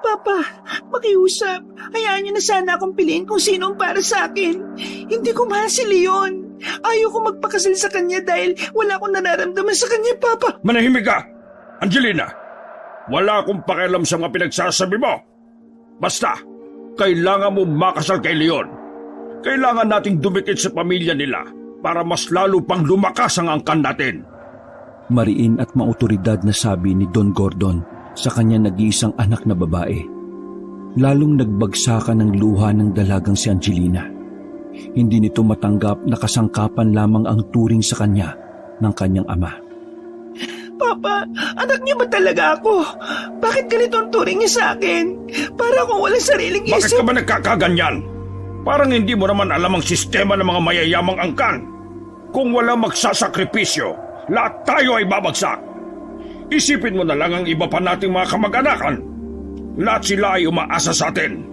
Papa, makiusap. Hayaan niyo na sana akong piliin kung sino ang para sa akin. Hindi ko mahal si Leon. Ayaw ko magpakasal sa kanya dahil wala akong nararamdaman sa kanya, Papa. Manahimik ka, Angelina. Wala akong pakialam sa mga pinagsasabi mo. Basta, kailangan mo makasal kay Leon. Kailangan nating dumikit sa pamilya nila para mas lalo pang lumakas ang angkan natin. Mariin at mautoridad na sabi ni Don Gordon sa kanya nag-iisang anak na babae. Lalong nagbagsakan ng luha ng dalagang si Angelina. Hindi nito matanggap na kasangkapan lamang ang turing sa kanya ng kanyang ama. Papa, anak niyo ba talaga ako? Bakit ganito ang turing niya sa akin? Para akong walang sariling isip. Bakit ka ba nagkakaganyan? Parang hindi mo naman alam ang sistema ng mga mayayamang angkan. Kung wala magsasakripisyo, lahat tayo ay babagsak. Isipin mo na lang ang iba pa nating mga kamag-anakan. Lahat sila ay umaasa sa atin.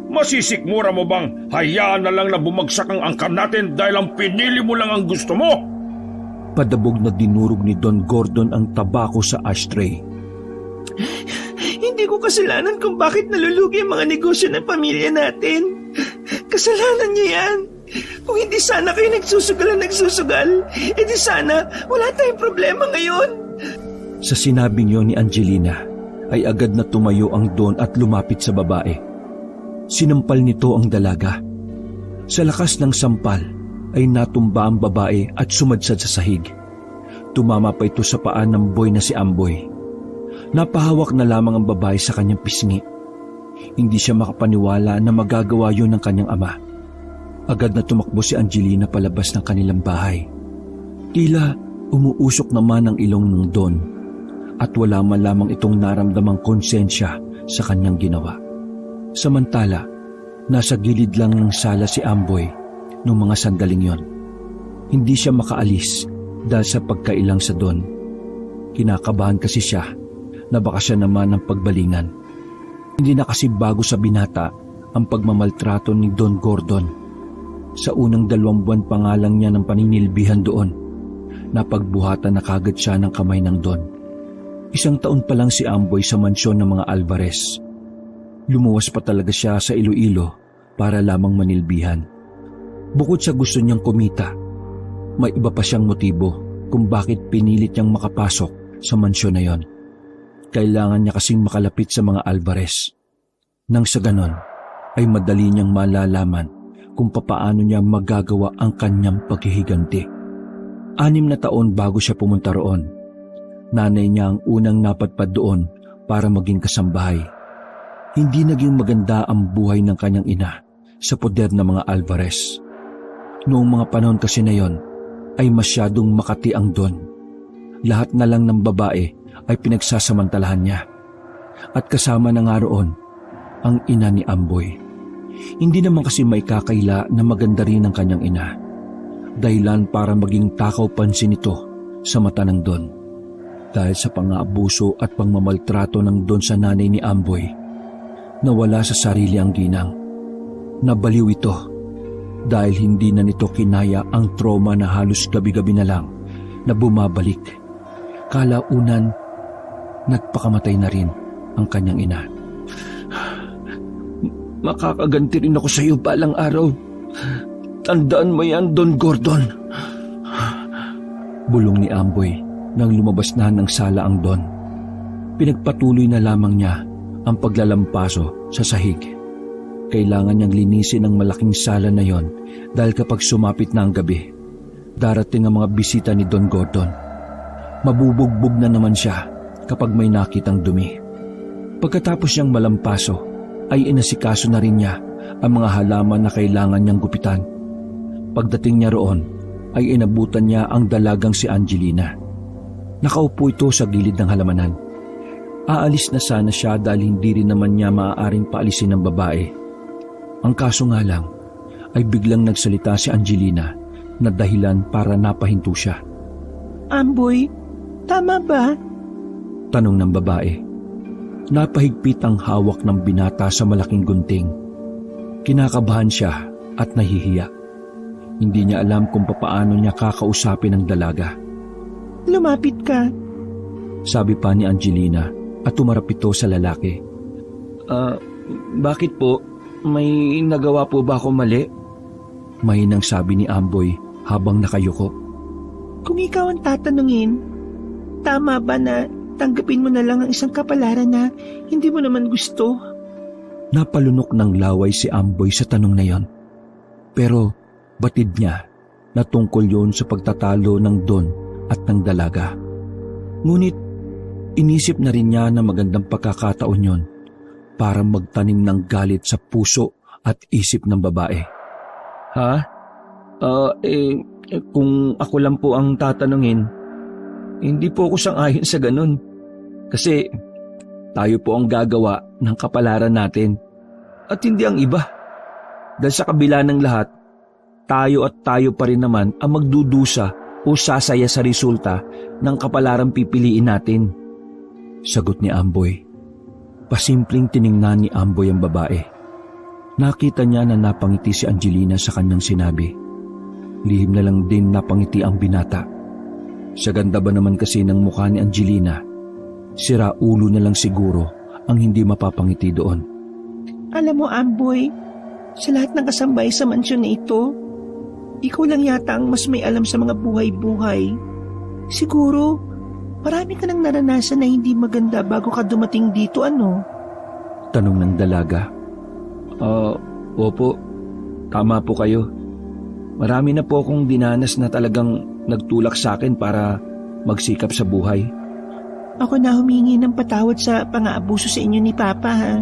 Masisikmura mo bang hayaan na lang na bumagsak ang angkan natin dahil ang pinili mo lang ang gusto mo? Padabog na dinurog ni Don Gordon ang tabako sa ashtray. Hindi ko kasalanan kung bakit nalulugi ang mga negosyo ng pamilya natin. Kasalanan niya yan. Kung hindi sana kayo nagsusugal, edi sana wala tayong problema ngayon. Sa sinabing yon ni Angelina, ay agad na tumayo ang Don at lumapit sa babae. Sinampal nito ang dalaga. Sa lakas ng sampal, ay natumba ang babae at sumadsad sa sahig. Tumama pa ito sa paa ng boy na si Amboy. Napahawak na lamang ang babae sa kanyang pisngi. Hindi siya makapaniwala na magagawa yun ng kanyang ama. Agad na tumakbo si Angelina palabas ng kanilang bahay. Tila umuusok naman ang ilong ng Don at wala man lamang itong naramdamang konsensya sa kanyang ginawa. Samantala, nasa gilid lang ng sala si Amboy noong mga sandaling yon. Hindi siya makaalis dahil sa pagkailang sa Don. Kinakabahan kasi siya na baka siya naman ang pagbalingan. Hindi na kasi bago sa binata ang pagmamaltrato ni Don Gordon. Sa unang 2 buwan pa nga lang niya ng paninilbihan doon, napagbuhatan na kagad siya ng kamay ng Don. 1 taon pa lang si Amboy sa mansyon ng mga Alvarez. Lumuwas pa talaga siya sa Iloilo para lamang manilbihan. Bukod sa gusto niyang kumita, may iba pa siyang motibo kung bakit pinilit niyang makapasok sa mansyon na yon. Kailangan niya kasing makalapit sa mga Alvarez. Nang sa ganon, ay madali niyang malalaman kung papaano niya magagawa ang kanyang paghihiganti. 6 na taon bago siya pumunta roon. Nanay niya ang unang napadpad doon para maging kasambahay. Hindi naging maganda ang buhay ng kanyang ina sa poder ng mga Alvarez. Noong mga panahon kasi na yon, ay masyadong makati ang Don. Lahat na lang ng babae ay pinagsasamantalahan niya. At kasama na nga roon ang ina ni Amboy. Hindi naman kasi may kakaila na maganda rin ang kanyang ina. Dahilan para maging takaw pansin ito sa mata ng Don. Dahil sa pang-aabuso at pangmamaltrato ng Don sa nanay ni Amboy, nawala sa sarili ang ginang. Nabaliw ito dahil hindi na nito kinaya ang trauma na halos gabi-gabi na lang na bumabalik. Kalaunan, nagpakamatay na rin ang kanyang ina. Makakaganti rin ako sa iyo balang araw. Tandaan mo yan, Don Gordon. Bulong ni Amboy nang lumabas na ng sala ang Don. Pinagpatuloy na lamang niya ang paglalampaso sa sahig. Kailangan niyang linisin ang malaking sala na yon dahil kapag sumapit na ang gabi, darating ang mga bisita ni Don Gordon. Mabubugbog na naman siya kapag may nakitang dumi. Pagkatapos niyang malampaso, ay inasikaso na rin niya ang mga halaman na kailangan niyang gupitan. Pagdating niya roon, ay inabutan niya ang dalagang si Angelina. Nakaupo ito sa gilid ng halamanan. Aalis na sana siya dahil hindi rin naman niya maaaring paalisin ng babae. Ang kaso nga lang, ay biglang nagsalita si Angelina na dahilan para napahinto siya. Amboy, tama ba? Tanong ng babae. Napahigpit ang hawak ng binata sa malaking gunting. Kinakabahan siya at nahihiya. Hindi niya alam kung papaano niya kakausapin ang dalaga. Lumapit ka. Sabi pa ni Angelina at tumarap ito sa lalaki. Bakit po? May nagawa po ba ako mali? Mahinang sabi ni Amboy habang nakayuko. Kung ikaw ang tatanungin, tama ba na tanggapin mo na lang ang isang kapalaran na hindi mo naman gusto? Napalunok ng laway si Amboy sa tanong na yon. Pero batid niya na tungkol yon sa pagtatalo ng Don at ng dalaga. Ngunit inisip na rin niya na magandang pagkakataon yon para magtanim ng galit sa puso at isip ng babae. Ha? Kung ako lang po ang tatanungin, hindi po ako sang-ayon sa ganun. Kasi tayo po ang gagawa ng kapalaran natin at hindi ang iba. Dahil sa kabila ng lahat, tayo pa rin naman ang magdudusa o sasaya sa resulta ng kapalarang pipiliin natin. Sagot ni Amboy. Pasimpleng tiningnan ni Amboy ang babae. Nakita niya na napangiti si Angelina sa kanyang sinabi. Lihim na lang din napangiti ang binata. Sa ganda ba naman kasi ng mukha ni Angelina, sira ulo na lang siguro ang hindi mapapangiti doon. Alam mo, Amboy, sa lahat ng kasambay sa mansyon na ito, ikaw lang yata ang mas may alam sa mga buhay-buhay. Siguro, marami ka nang naranasan na hindi maganda bago ka dumating dito, ano? Tanong ng dalaga. Opo, tama po kayo. Marami na po akong dinanas na talagang nagtulak sa akin para magsikap sa buhay. Ako na humingi ng patawad sa pang-aabuso sa inyo ni Papa, ha?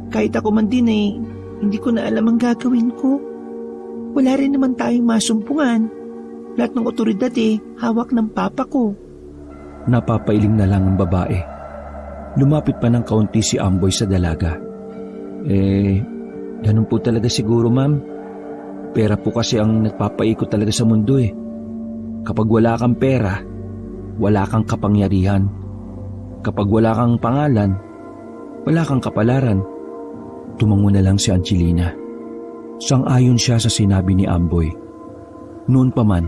Kahit ako man din hindi ko na alam ang gagawin ko. Wala rin naman tayong masumpungan. Lahat ng otoridad hawak ng Papa ko. Napapailing na lang ang babae. Lumapit pa ng kaunti si Amboy sa dalaga. Ganun po talaga siguro, ma'am. Pera po kasi ang nagpapaikot talaga sa mundo Kapag wala kang pera, wala kang kapangyarihan. Kapag wala kang pangalan, wala kang kapalaran. Tumango na lang si Angelina. Sang-ayon siya sa sinabi ni Amboy. Noon pa man,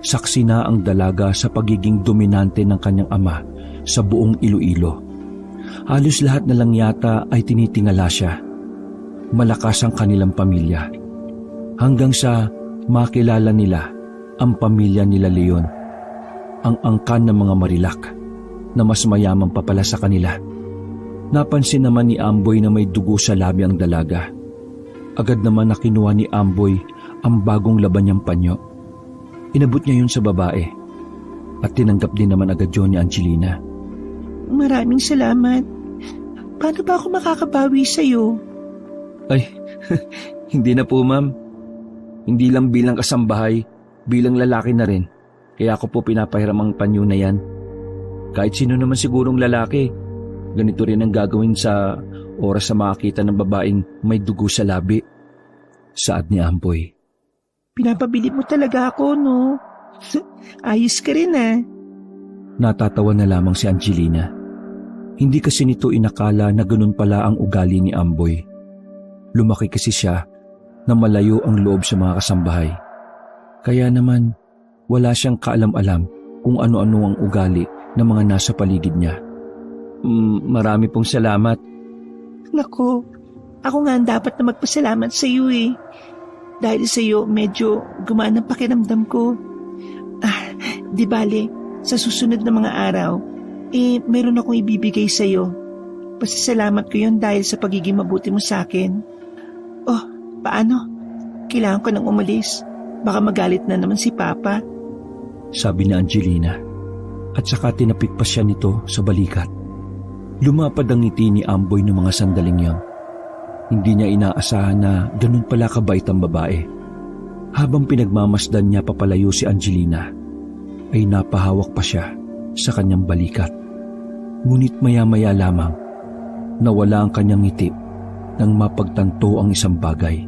saksi na ang dalaga sa pagiging dominante ng kanyang ama sa buong Iloilo. Halos lahat na lang yata ay tinitingala siya. Malakas ang kanilang pamilya. Hanggang sa makilala nila ang pamilya nila Leon, ang angkan ng mga Marilak na mas mayaman pa pala sa kanila. Napansin naman ni Amboy na may dugo sa labi ang dalaga. Agad naman na kinuha ni Amboy ang bagong laban niyang panyo. Inabot niya yun sa babae at tinanggap din naman agad yun ni Angelina. Maraming salamat. Paano ba ako makakabawi sa'yo? Ay, hindi na po, ma'am. Hindi lang bilang kasambahay, bilang lalaki na rin. Kaya ako po pinapahiram ang panyo na yan. Kahit sino naman sigurong lalaki, ganito rin ang gagawin sa oras na makakita ng babaeng may dugo sa labi. Saad ni Amboy. Pinapabili mo talaga ako, no? Ayos ka rin, Natatawa na lamang si Angelina. Hindi kasi nito inakala na ganun pala ang ugali ni Amboy. Lumaki kasi siya na malayo ang loob sa mga kasambahay. Kaya naman, wala siyang kaalam-alam kung ano-ano ang ugali ng mga nasa paligid niya. Marami pong salamat. Naku, ako nga ang dapat na magpasalamat sa iyo Dahil sa iyo, medyo gumaan ang pakiramdam ko. Di bale, sa susunod na mga araw, meron akong ibibigay sa iyo. Pasasalamat ko yun dahil sa pagiging mabuti mo sa akin. Oh, paano? Kailangan ko nang umalis. Baka magalit na naman si Papa. Sabi ni Angelina. At saka tinapik pa siya nito sa balikat. Lumapad ang ngiti ni Amboy ng mga sandaling yon. Hindi niya inaasahan na ganun pala kabait ang babae. Habang pinagmamasdan niya papalayo si Angelina, ay napahawak pa siya sa kanyang balikat. Ngunit maya-maya lamang, nawala ang kanyang ngiti nang mapagtanto ang isang bagay.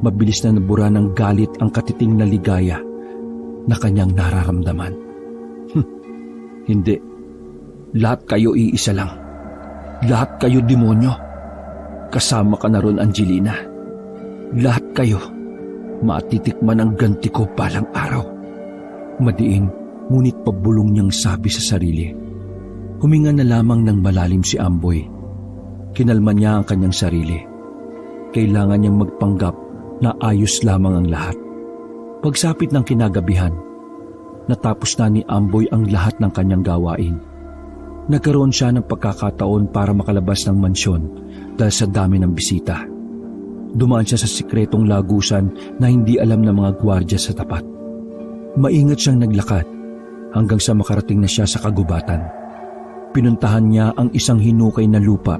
Mabilis na nabura ng galit ang katiting na ligaya na kanyang nararamdaman. Hindi. Lahat kayo iisa lang. Lahat kayo demonyo. Kasama ka na ron, Angelina. Lahat kayo matitikman ang ganti ko balang araw. Madiin, ngunit pabulong niyang sabi sa sarili. Huminga na lamang ng malalim si Amboy. Kinalma niya ang kanyang sarili. Kailangan niyang magpanggap na ayos lamang ang lahat. Pagsapit ng kinagabihan, natapos na ni Amboy ang lahat ng kanyang gawain. Nagkaroon siya ng pagkakataon para makalabas ng mansyon dahil sa dami ng bisita. Dumaan siya sa sikretong lagusan na hindi alam ng mga gwardya sa tapat. Maingat siyang naglakad hanggang sa makarating na siya sa kagubatan. Pinuntahan niya ang isang hinukay na lupa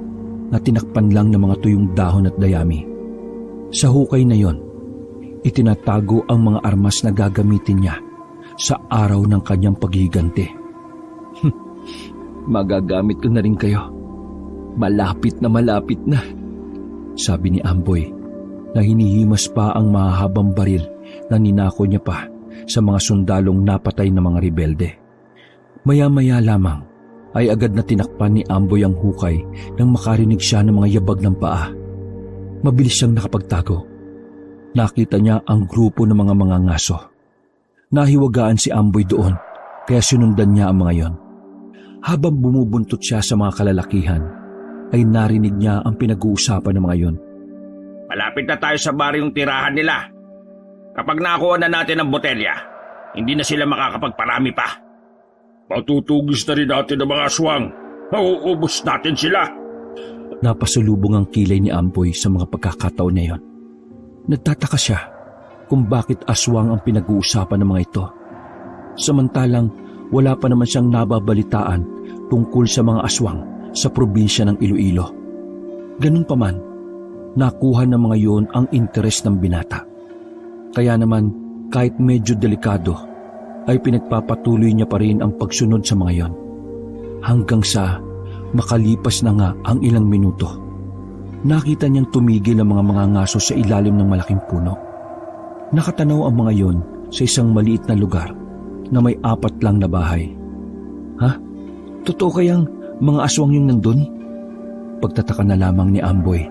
na tinakpan lang ng mga tuyong dahon at dayami. Sa hukay na yon, itinatago ang mga armas na gagamitin niya sa araw ng kanyang paghiganti. Magagamit ko na rin kayo. Malapit na, sabi ni Amboy na hinihimas pa ang mahahabang baril na ninako niya pa sa mga sundalong napatay ng mga rebelde. Maya-maya lamang ay agad na tinakpan ni Amboy ang hukay nang makarinig siya ng mga yabag ng paa. Mabilis siyang nakapagtago. Nakita niya ang grupo ng mga mangangaso. Nahiwagaan si Amboy doon kaya sinundan niya ang mga yon. Habang bumubuntot siya sa mga kalalakihan, ay narinig niya ang pinag-uusapan ng mga yon. Malapit na tayo sa baryong tirahan nila. Kapag nakuha na natin ang botelya, hindi na sila makakapagparami pa. Matutugis na rin natin ang mga aswang. Mauubos natin sila. Napasulubong ang kilay ni Amboy sa mga pagkakataon na yon. Nagtataka siya kung bakit aswang ang pinag-uusapan ng mga ito. Samantalang wala pa naman siyang nababalitaan tungkol sa mga aswang sa probinsya ng Iloilo. Ganun pa man, nakuha ng mga yon ang interes ng binata. Kaya naman, kahit medyo delikado, ay pinagpapatuloy niya pa rin ang pagsunod sa mga yon. Hanggang sa makalipas na nga ang ilang minuto, nakita niyang tumigil ang mga mangangaso sa ilalim ng malaking puno. Nakatanaw ang mga yon sa isang maliit na lugar na may 4 lang na bahay. Ha? Totoo kayang mga aswang yung nandun? Pagtataka na lamang ni Amboy.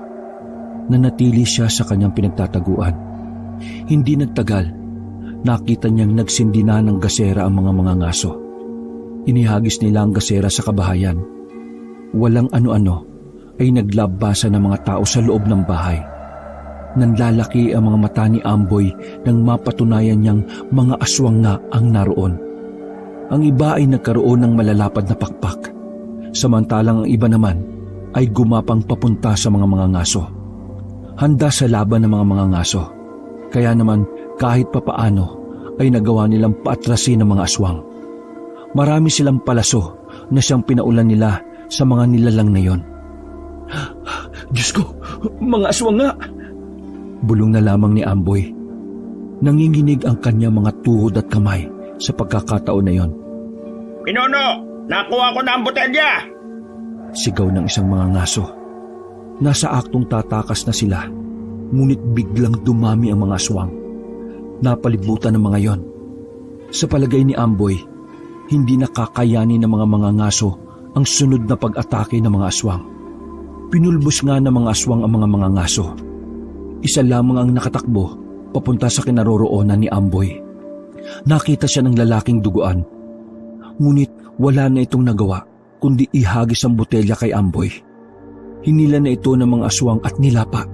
Nanatili siya sa kanyang pinagtataguan. Hindi nagtagal, nakita niyang nagsindi na ng gasera ang mga mangangaso. Inihagis nila ang gasera sa kabahayan. Walang ano-ano ay naglabasa ng mga tao sa loob ng bahay. Nanlalaki ang mga mata ni Amboy nang mapatunayan niyang mga aswang nga ang naroon. Ang iba ay nagkaroon ng malalapad na pakpak, samantalang ang iba naman ay gumapang papunta sa mga mangangaso. Handa sa laban ng mga mangangaso, kaya naman kahit papaano ay nagawa nilang paatrasin ng mga aswang. Marami silang palaso na siyang pinaulan nila sa mga nilalang na yon. Diyos ko, mga aswang nga! Bulong na lamang ni Amboy. Nanginginig ang kanyang mga tuhod at kamay sa pagkakataon na yon. Pinono, nakuha ko na ang botelya! Sigaw ng isang mangangaso. Nasa aktong tatakas na sila, ngunit biglang dumami ang mga aswang. Napalibutan ng mga yon. Sa palagay ni Amboy, hindi nakakayanin ng mga mangangaso ang sunod na pag-atake ng mga aswang. Pinulbos nga ng mga aswang ang mga mangangaso. Isa lamang ang nakatakbo papunta sa kinaroroonan ni Amboy. Nakita siya ng lalaking duguan. Ngunit wala na itong nagawa kundi ihagis ang botelya kay Amboy. Hinila na ito ng mga aswang at nilapa.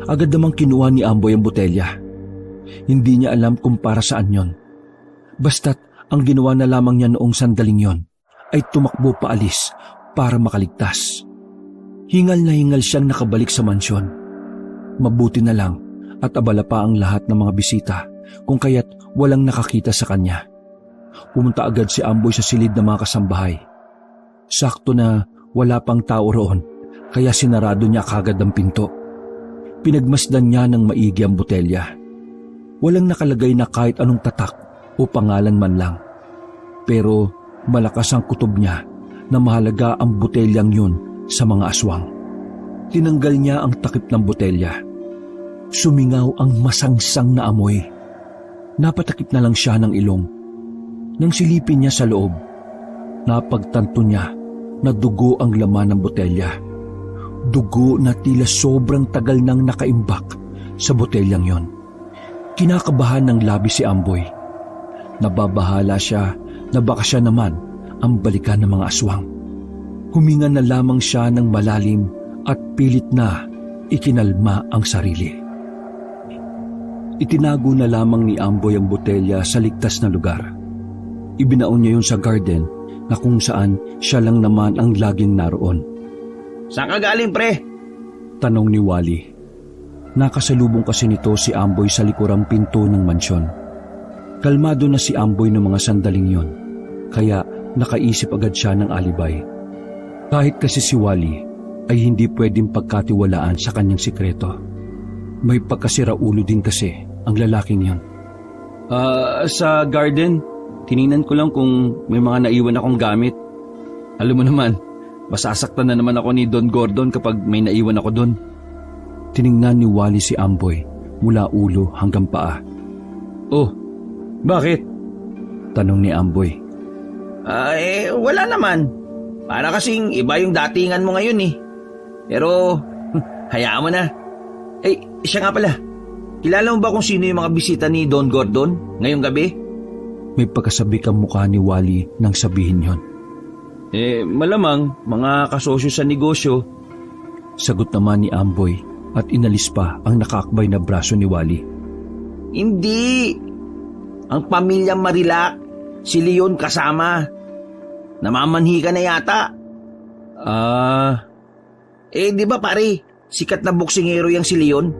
Agad namang kinuha ni Amboy ang botelya. Hindi niya alam kung para saan yon. Basta't ang ginawa na lamang niya noong sandaling yon ay tumakbo paalis para makaligtas. Hingal na hingal siyang nakabalik sa mansyon. Mabuti na lang at abala pa ang lahat ng mga bisita kung kaya't walang nakakita sa kanya. Pumunta agad si Amboy sa silid ng mga kasambahay. Sakto na wala pang tao roon kaya sinarado niya kagad ang pinto. Pinagmasdan niya ng maigi ang botelya. Walang nakalagay na kahit anong tatak o pangalan man lang. Pero malakas ang kutob niya na mahalaga ang botelyang yun sa mga aswang. Tinanggal niya ang takip ng botelya. Sumingaw ang masangsang na amoy. Napatakip na lang siya ng ilong. Nang silipin niya sa loob, napagtanto niya na dugo ang laman ng botelya. Dugo na tila sobrang tagal nang nakaimbak sa botelyang yon. Kinakabahan ng labis si Amboy. Nababahala siya na baka siya naman ang balikan ng mga aswang. Huminga na lamang siya ng malalim at pilit na ikinalma ang sarili. Itinago na lamang ni Amboy ang botelya sa ligtas na lugar. Ibinaon niya yun sa garden na kung saan siya lang naman ang laging naroon. Saan ka galing, pre? Tanong ni Wally. Nakasalubong kasi nito si Amboy sa likurang pinto ng mansyon. Kalmado na si Amboy ng mga sandaling yon, kaya nakaisip agad siya ng alibay. Kahit kasi si Wally ay hindi pwedeng pagkatiwalaan sa kanyang sikreto. May pagkasiraulo din kasi ang lalaking yon. Sa garden, tiningnan ko lang kung may mga naiwan akong gamit. Alam mo naman, masasaktan na naman ako ni Don Gordon kapag may naiwan ako doon. Tiningnan ni Wally si Amboy mula ulo hanggang paa. Oh, bakit? Tanong ni Amboy. Wala naman. Para kasing iba yung datingan mo ngayon eh. Pero, hayaan mo na. Siya nga pala. Kilala mo ba kung sino yung mga bisita ni Don Gordon ngayong gabi? May pagkasabik ang mukha ni Wally nang sabihin yon. Malamang mga kasosyo sa negosyo. Sagot naman ni Amboy at inalis pa ang nakaakbay na braso ni Wally. Hindi. Ang pamilya Marilac, si Leon kasama. Namamanhi ka na yata. Di ba pare, sikat na boksingero yang si Leon?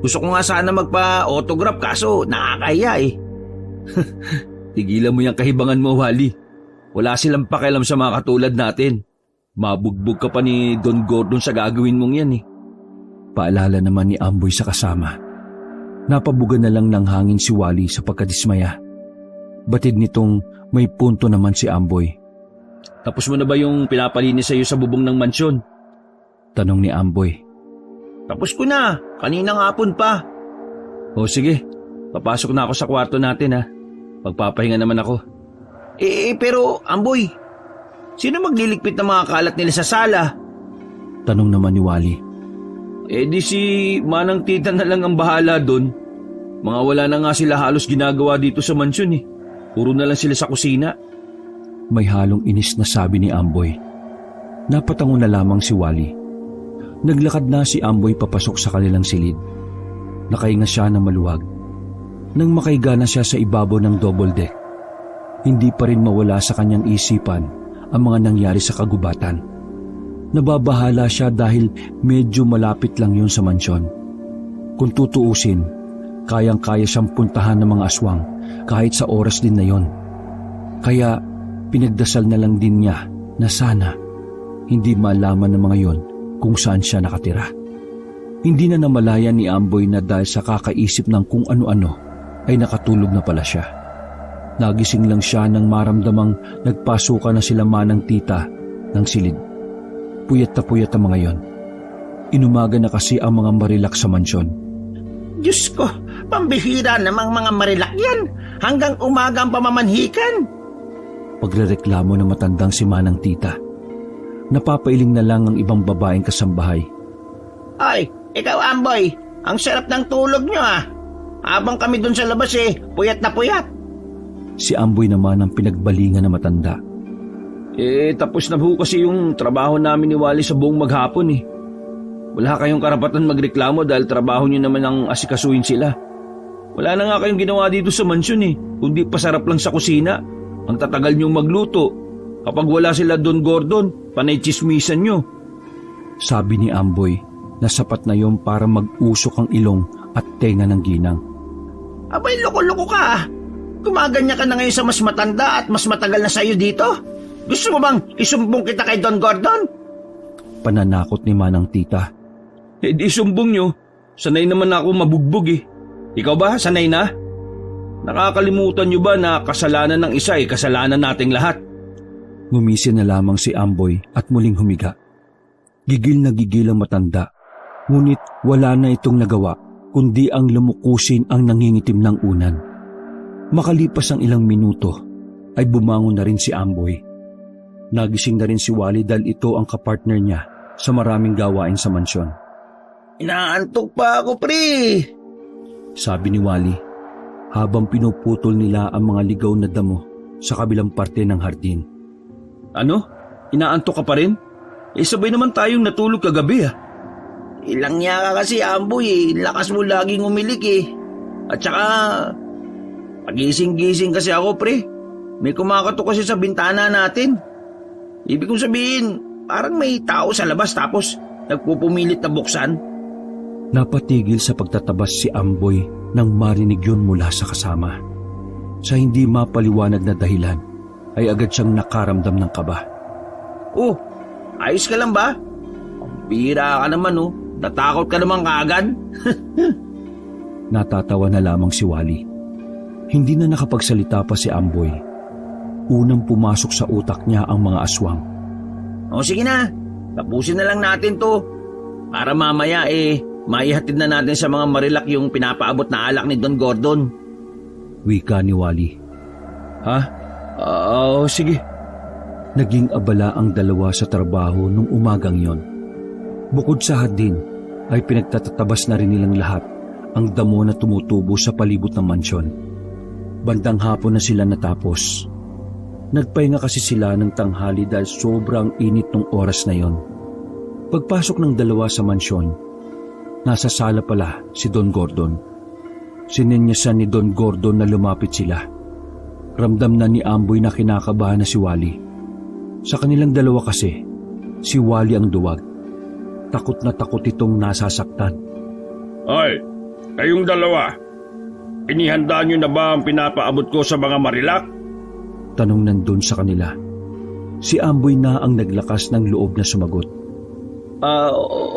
Gusto ko nga sana magpa-autograph kaso nakakahiya eh. Tigilan mo yung kahibangan mo, Wally. Wala silang pakialam sa mga katulad natin. Mabugbog ka pa ni Don Gordon sa gagawin mong yan eh. Paalala naman ni Amboy sa kasama. Napabugan na lang ng hangin si Wally sa pagkadismaya. Batid nitong may punto naman si Amboy. Tapos mo na ba yung pinapalinis sa iyo sa bubong ng mansyon? Tanong ni Amboy. Tapos ko na, kaninang hapon pa. O sige, papasok na ako sa kwarto natin ha. Magpapahinga naman ako. Pero Amboy, sino magliligpit ng mga kalat nila sa sala? Tanong naman ni Wally. Di si Manang Tita na lang ang bahala doon. Mga wala na nga sila halos ginagawa dito sa mansyon eh. Puro na lang sila sa kusina. May halong inis na sabi ni Amboy. Napatango na lamang si Wally. Naglakad na si Amboy papasok sa kanilang silid. Nakahinga siya ng maluwag. Nang makaiga na siya sa ibabaw ng double deck, hindi pa rin mawala sa kanyang isipan ang mga nangyari sa kagubatan. Nababahala siya dahil medyo malapit lang yun sa mansyon. Kung tutuusin, kayang-kaya siyang puntahan ng mga aswang kahit sa oras din na yon. Kaya pinagdasal na lang din niya na sana hindi malaman ng mga yon kung saan siya nakatira. Hindi na namalaya ni Amboy na dahil sa kakaisip ng kung ano-ano ay nakatulog na pala siya. Nagising lang siya nang maramdamang nagpasukan na sila Manang Tita ng silid. Puyat na puyat ang mga yon. Inumaga na kasi ang mga Marilac sa mansyon. Diyos ko, pambihira namang mga Marilac yan. Hanggang umaga ang pamamanhikan. Pagrereklamo ng matandang si Manang Tita. Napapailing na lang ang ibang babaeng kasambahay. Ay, ikaw Amboy, ang sarap ng tulog nyo ah. Habang kami dun sa labas puyat na puyat. Si Amboy naman ang pinagbalingan na matanda. Tapos na po kasi yung trabaho namin ni Wally sa buong maghapon eh. Wala kayong karapatan magreklamo dahil trabaho nyo naman ang asikasuhin sila. Wala na nga kayong ginawa dito sa mansyon eh, kundi pasarap lang sa kusina. Ang tatagal nyong magluto. Kapag wala sila Don Gordon, panay chismisan nyo. Sabi ni Amboy na sapat na yon para mag-usok ang ilong at tenga ng ginang. Abay, loko-loko ka ah. Gumaganya ka na ngayon sa mas matanda at mas matagal na sa'yo dito. Gusto mo bang isumbong kita kay Don Gordon? Pananakot ni Manang Tita. Di sumbong nyo. Sanay naman ako mabugbog eh. Ikaw ba, sanay na? Nakakalimutan nyo ba na kasalanan ng isa kasalanan nating lahat? Ngumisi na lamang si Amboy at muling humiga. Gigil na gigil ang matanda. Ngunit wala na itong nagawa kundi ang lumukusin ang nangingitim ng unan. Makalipas ang ilang minuto ay bumangon na rin si Amboy. Nagising na rin si Wally dahil ito ang kapartner niya sa maraming gawain sa mansyon. Inaantok pa ako, pre. Sabi ni Wally habang pinuputol nila ang mga ligaw na damo sa kabilang parte ng hardin. Ano? Inaantok ka pa rin? Sabay naman tayong natulog kagabi ah. Ilang niya ka kasi, Amboy eh. Lakas mo laging umilik eh. At saka, pagising-gising kasi ako, pre. May kumakatok kasi sa bintana natin. Ibig kong sabihin, parang may tao sa labas tapos nagpupumilit na buksan. Napatigil sa pagtatabas si Amboy nang marinig yun mula sa kasama. Sa hindi mapaliwanag na dahilan, ay agad siyang nakaramdam ng kaba. Oh, ayos ka lang ba? Bira ka naman oh. Natakot ka naman kaagad. Natatawa na lamang si Wally. Hindi na nakapagsalita pa si Amboy. Unang pumasok sa utak niya ang mga aswang. O sige na, tapusin na lang natin to. Para mamaya maihatid na natin sa mga Marilak yung pinapaabot na alak ni Don Gordon. Wika ni Wally. Ha? Oo, sige. Naging abala ang dalawa sa trabaho nung umagang yon. Bukod sa hardin, ay pinagtatatabas na rin nilang lahat ang damo na tumutubo sa palibot ng mansyon. Bandang hapon na sila natapos. Nagpahinga kasi sila ng tanghali dahil sobrang init ng oras na yon. Pagpasok ng dalawa sa mansyon, nasa sala pala si Don Gordon. Sinenyasan ni Don Gordon na lumapit sila. Ramdam na ni Amboy na kinakabahan na si Wally. Sa kanilang dalawa kasi, si Wally ang duwag. Takot na takot itong nasasaktan. Ay, kayong dalawa, inihanda nyo na ba ang pinapaabot ko sa mga Marilak? Tanong nandun sa kanila. Si Amboy na ang naglakas ng loob na sumagot.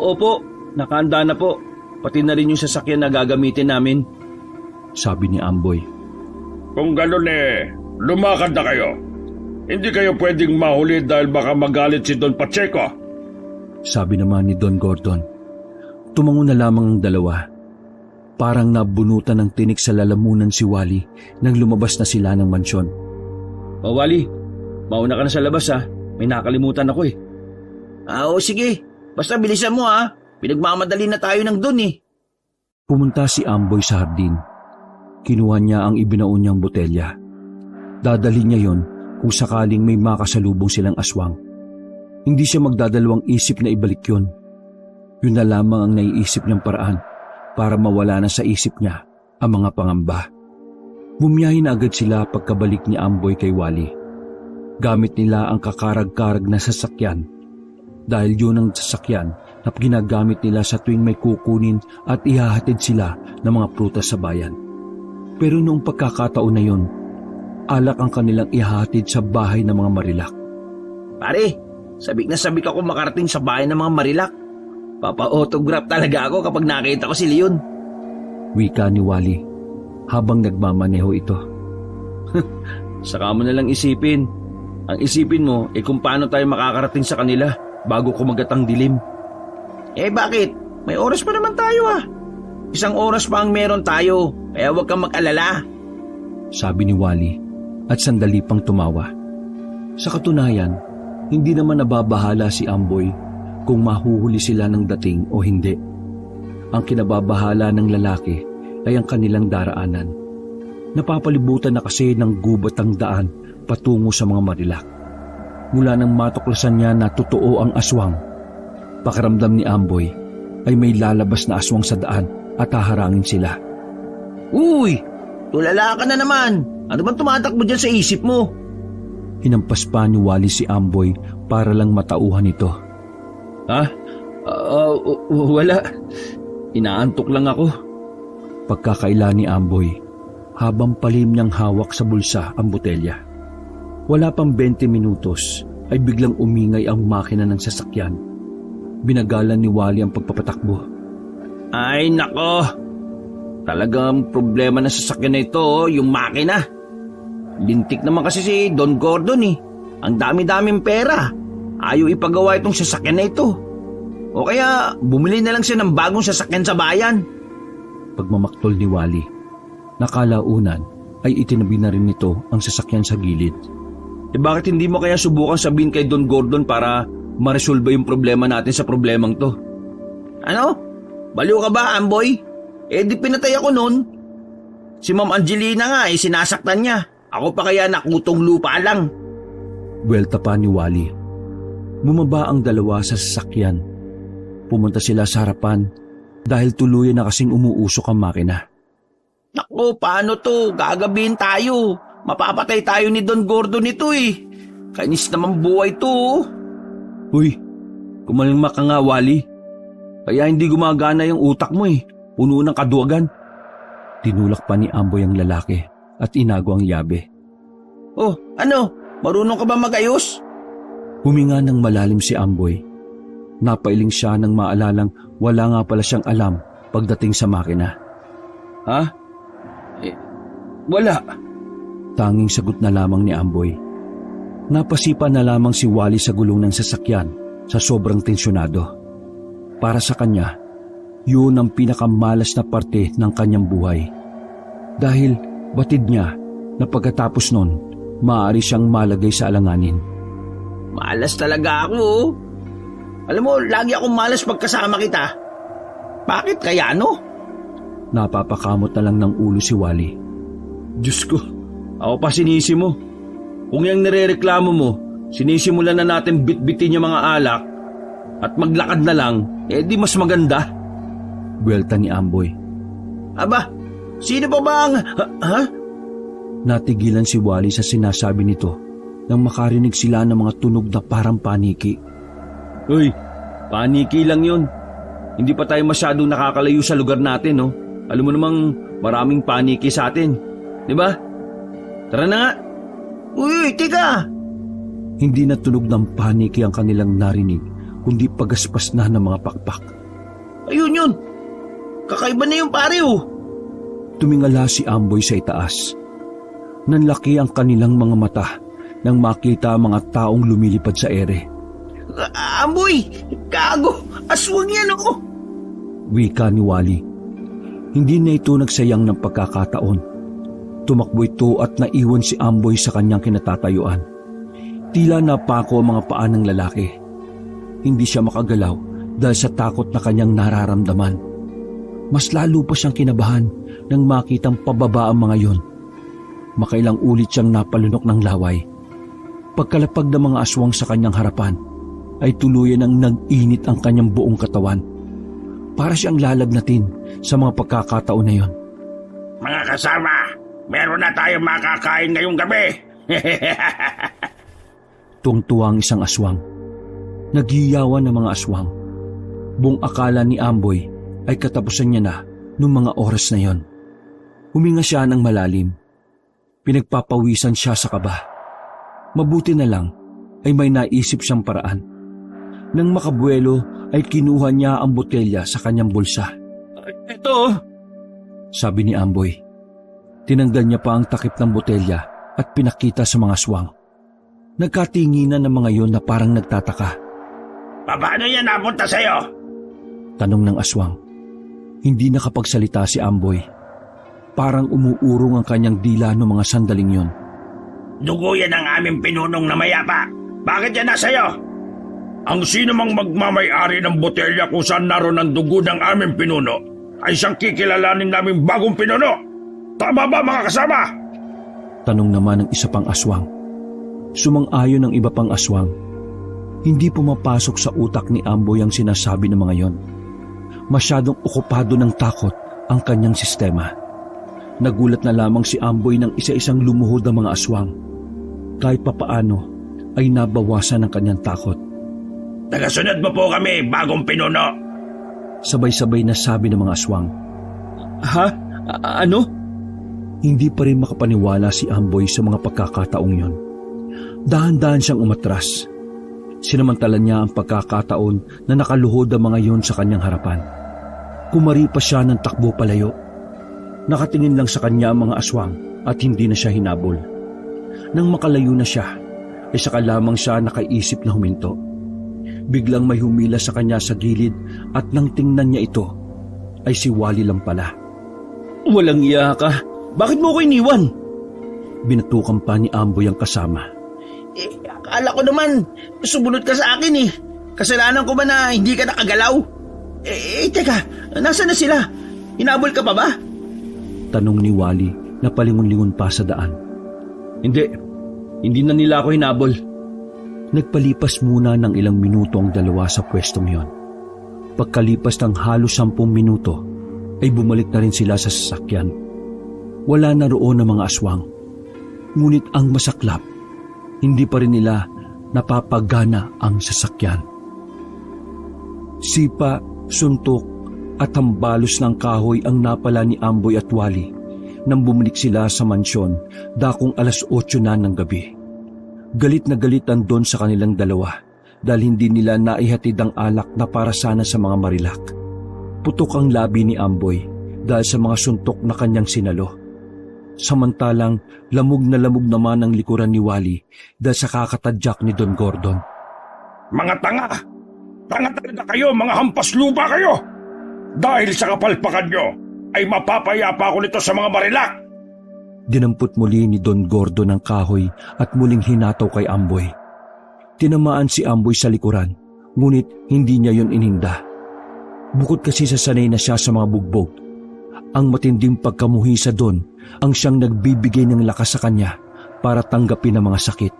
Opo, nakahanda na po. Pati na rin yung sasakyan na gagamitin namin. Sabi ni Amboy. Kung ganun lumakad na kayo. Hindi kayo pwedeng mahuli dahil baka magalit si Don Pacheco. Sabi naman ni Don Gordon. Tumango na lamang ang dalawa. Parang nabunutan ng tinik sa lalamunan si Wally nang lumabas na sila ng mansyon. O Wally, mauna ka na sa labas ha. May nakalimutan ako eh. Oo sige, basta bilisan mo ha. Pinagmamadali na tayo ng Don eh. Pumunta si Amboy sa hardin. Kinuha niya ang ibinaon niyang botelya. Dadali niya yon kung sakaling may makasalubong silang aswang. Hindi siya magdadalawang isip na ibalik yun. Yun na lamang ang naiisip niyang paraan para mawala na sa isip niya ang mga pangamba. Bumiyahin na agad sila pagkabalik ni Amboy kay Wally. Gamit nila ang kakarag-karag na sasakyan dahil yun ang sasakyan na ginagamit nila sa tuwing may kukunin at ihahatid sila ng mga prutas sa bayan. Pero noong pagkakataon na yun, alak ang kanilang ihahatid sa bahay ng mga Marilak. Pare, sabik na sabik ako makarating sa bahay ng mga Marilak. Papa-autograph talaga ako kapag nakita ko si Leon. Wika ni Wally habang nagmamaneho ito. Saka mo na lang isipin. Ang isipin mo kung paano tayo makakarating sa kanila bago kumagat ang dilim. Bakit? May oras pa naman tayo ah. 1 oras pa ang meron tayo, kaya huwag kang mag-alala. Sabi ni Wally at sandali pang tumawa. Sa katunayan, hindi naman nababahala si Amboy kung mahuhuli sila ng dating o hindi. Ang kinababahala ng lalaki ay ang kanilang daraanan. Napapalibutan na kasi ng gubat ang daan patungo sa mga Marilak. Mula nang matuklasan niya na totoo ang aswang, pakiramdam ni Amboy ay may lalabas na aswang sa daan at haharangin sila. Uy! Tulala ka na naman! Ano bang tumatakbo dyan sa isip mo? Hinampas pa ni Wally si Amboy para lang matauhan ito. Ha? Wala. Inaantok lang ako. Pagkakaila ni Amboy, habang palim niyang hawak sa bulsa ang botelya. Wala pang 20 minutos ay biglang umingay ang makina ng sasakyan. Binagalan ni Wally ang pagpapatakbo. Ay nako! Talagang problema na sasakyan na ito, yung makina. Lintik naman kasi si Don Gordon eh. Ang dami-daming pera. Ayaw ipagawa itong sasakyan na ito. O kaya bumili na lang siya ng bagong sasakyan sa bayan. Pagmamaktol ni Wally, nakalaunan ay itinabi na rin nito ang sasakyan sa gilid. Bakit hindi mo kaya subukan sabihin kay Don Gordon para maresolba yung problema natin sa problemang to? Ano? Baliw ka ba, Amboy? Di pinatay ako nun. Si Ma'am Angelina nga sinasaktan niya. Ako pa kaya nakutong lupa lang. Buwelta pa ni Wally. Bumaba ang dalawa sa sasakyan. Pumunta sila sa harapan dahil tuluyan na kasing umuusok ang makina. Naku, paano to? Gagabihin tayo. Mapapatay tayo ni Don Gordo nito eh. Kainis naman buhay to. Uy, kumalma ka nga, Wally. Kaya hindi gumagana yung utak mo eh. Puno ng kaduwagan. Tinulak pa ni Amboy ang lalaki at inago ang yabe. Oh, ano? Marunong ka ba magayos? Huminga ng malalim si Amboy. Napailing siya nang maalalang wala nga pala siyang alam pagdating sa makina. Ha? Wala. Tanging sagot na lamang ni Amboy. Napasipa na lamang si Wally sa gulong ng sasakyan sa sobrang tensyonado. Para sa kanya, yun ang pinakamalas na parte ng kanyang buhay. Dahil batid niya na pagkatapos nun, maaari siyang malagay sa alanganin. Malas talaga ako. Alam mo, lagi akong malas pagkasama kita. Bakit kaya no? Napapakamot na lang ng ulo si Wally. Diyos ko, ako pa sinisi mo. Kung yung nirereklamo mo, sinisimulan na natin bitbitin yung mga alak at maglakad na lang, eh di mas maganda. Buwelta ni Amboy. Aba, sino pa ba ang... Ha? Natigilan si Wally sa sinasabi nito nang makarinig sila ng mga tunog na parang paniki. Uy, paniki lang yun. Hindi pa tayo masyadong nakakalayo sa lugar natin, no? Alam mo namang maraming paniki sa atin. Di ba? Tara na nga. Uy, teka! Hindi na tunog ng paniki ang kanilang narinig, kundi pagaspas na ng mga pakpak. Ayun yun! Kakaiba na yung pare, oh! Tumingala si Amboy sa itaas. Nanlaki ang kanilang mga mata nang makita ang mga taong lumilipad sa ere. Amboy! Gago! Aswang yan, oh! Wika ni Wally. Hindi na ito nagsayang ng pagkakataon. Tumakbo ito at naiwan si Amboy sa kanyang kinatatayuan. Tila napako ang mga paa ng lalaki. Hindi siya makagalaw dahil sa takot na kanyang nararamdaman. Mas lalo pa siyang kinabahan nang makitang pababa ang mga yon. Makailang ulit siyang napalunok ng laway. Pagkalapag ng mga aswang sa kanyang harapan, ay tuluyan ang nag-init ang kanyang buong katawan. Para siyang lalagnatin sa mga pagkakataon na yon. Mga kasama, meron na tayong makakain ngayong gabi. Tuwang-tuwa ang isang aswang. Naghiyawan ng mga aswang. Buong akala ni Amboy ay katapusan niya na noong mga oras na yon. Huminga siya ng malalim. Pinagpapawisan siya sa kaba. Mabuti na lang ay may naisip siyang paraan. Nang makabuelo ay kinuha niya ang botelya sa kanyang bulsa. Ito! Sabi ni Amboy. Tinanggal niya pa ang takip ng botelya at pinakita sa mga aswang. Nagkatinginan ng mga yon na parang nagtataka. Paano yan napunta sa'yo? Tanong ng aswang. Hindi nakapagsalita si Amboy. Parang umuurong ang kanyang dila noong mga sandaling yon. Dugo yan ang aming pinunong na mayapa. Bakit yan nasa'yo? Ang sino mang magmamay-ari ng botelya kung saan naroon ang dugo ng aming pinuno ay siyang kikilalanin namin bagong pinuno. Tama ba mga kasama? Tanong naman ng isa pang aswang. Sumang-ayon ng iba pang aswang. Hindi pumapasok sa utak ni Amboy ang sinasabi ng mga yon. Masyadong okupado ng takot ang kanyang sistema. Nagulat na lamang si Amboy ng isa-isang lumuhod ng mga aswang. Kahit papaano ay nabawasan ang kanyang takot. Tagasunod mo po kami, bagong pinuno. Sabay-sabay na sabi ng mga aswang. Ha? Ano? Hindi pa rin makapaniwala si Amboy sa mga pagkakataong yon. Dahan-dahan siyang umatras. Sinamantala niya ang pagkakataon na nakaluhod ang mga yon sa kanyang harapan. Kumari pa siya ng takbo palayo. Nakatingin lang sa kanya ang mga aswang at hindi na siya hinabol. Nang makalayo na siya, ay saka lamang siya nakaisip na huminto. Biglang may humila sa kanya sa gilid at nang tingnan niya ito, ay si Wally lang pala. Walang iya ka. Bakit mo ko iniwan? Binatukan pa ni Amboy ang kasama. Akala ko naman, sumunod ka sa akin eh. Kasalanan ko ba na hindi ka nakagalaw? Teka, nasaan na sila? Hinabol ka pa ba? Tanong ni Wally na palingon-lingon pa sa daan. Hindi na nila ako hinabol. Nagpalipas muna ng ilang minuto ang dalawa sa pwestong yon. Pagkalipas ng halos 10 minuto, ay bumalik na rin sila sa sasakyan. Wala na roon ang mga aswang. Ngunit ang masaklap, hindi pa rin nila napapagana ang sasakyan. Sipa, suntok at hambalos ng kahoy ang napala ni Amboy at Wally nang bumalik sila sa mansyon dakong 8:00 na ng gabi. Galit na galit ang Don sa kanilang dalawa dahil hindi nila naihatid ang alak na para sana sa mga Marilak. Putok ang labi ni Amboy dahil sa mga suntok na kanyang sinalo. Samantalang lamog naman ang likuran ni Wally dahil sa kakatadyak ni Don Gordon. Mga tanga! Tanga talaga kayo, mga hampas lupa kayo! Dahil sa kapalpakan nyo, ay mapapayapa ako nito sa mga Marilak! Dinampot muli ni Don Gordon ang kahoy at muling hinataw kay Amboy. Tinamaan si Amboy sa likuran, ngunit hindi niya yon ininda. Bukod kasi sa sanay na siya sa mga bugbog, ang matinding pagkamuhi sa Don ang siyang nagbibigay ng lakas sa kanya para tanggapin ang mga sakit.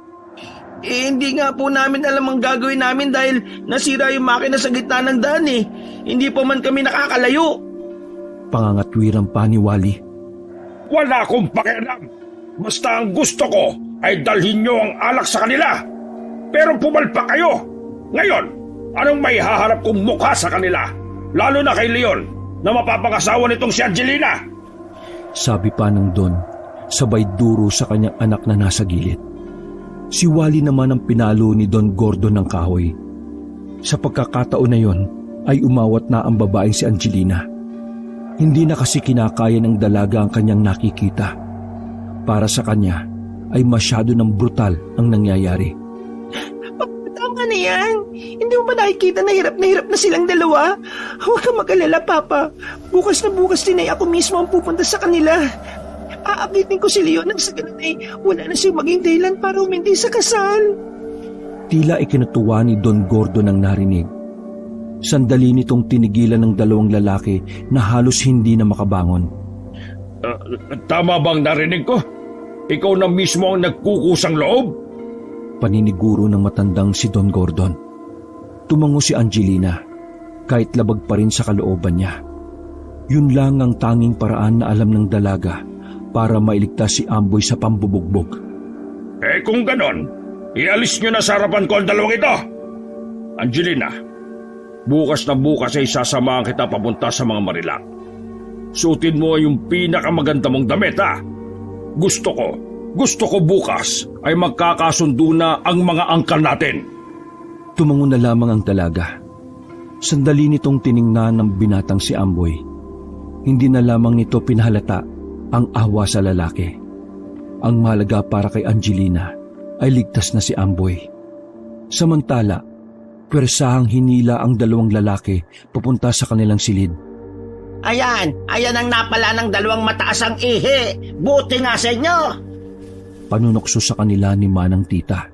Hindi nga po namin alam ang gagawin namin dahil nasira yung makina sa gitna ng daan eh. Hindi pa man kami nakakalayo. Pangangatwiran pa ni Wally. Wala akong pakialam. Basta ang gusto ko ay dalhin nyo ang alak sa kanila. Pero pumalpak kayo. Ngayon, anong may haharap kong mukha sa kanila? Lalo na kay Leon na mapapangasawa nitong si Angelina. Sabi pa ng Don, sabay duro sa kanyang anak na nasa gilid. Si Wally naman ang pinalo ni Don Gordon ng kahoy. Sa pagkakataon na yon ay umawat na ang babaeng si Angelina. Hindi na kasi kinakaya ng dalaga ang kanyang nakikita. Para sa kanya ay masyado ng brutal ang nangyayari. Tama na yan. Hindi mo ba nakikita na hirap na silang dalawa? Huwag kang mag-alala, Papa. Bukas na bukas din ay ako mismo ang pupunta sa kanila. Aakitin ko si Leon nang sa ganun ay wala na siyang maging dahilan para umindi sa kasal. Tila ikinutuwa ni Don Gordon ang narinig. Sandali nitong tinigilan ng dalawang lalaki na halos hindi na makabangon. Tama bang narinig ko? Ikaw na mismo ang nagkukusang loob? Paniniguro ng matandang si Don Gordon. Tumango si Angelina, kahit labag pa rin sa kalooban niya. Yun lang ang tanging paraan na alam ng dalaga para mailigtas si Amboy sa pambubugbog. Kung ganon, ialis nyo na sa harapan ko ang dalawang ito. Angelina, bukas na bukas ay sasamahan kita papunta sa mga Marilak. Suotin mo yung pinakamaganda mong damit, ha? Gusto ko bukas ay magkakasundo na ang mga angkan natin. Tumango na lamang ang dalaga. Sandali nitong tiningnan ng binatang si Amboy. Hindi na lamang nito pinahalata ang awa sa lalaki. Ang mahalaga para kay Angelina ay ligtas na si Amboy. Samantala, pwersahang hinila ang dalawang lalaki papunta sa kanilang silid. Ayan ang napala ng dalawang mataas ang ihi. Buti nga sa inyo. Panunokso sa kanila ni Manang Tita.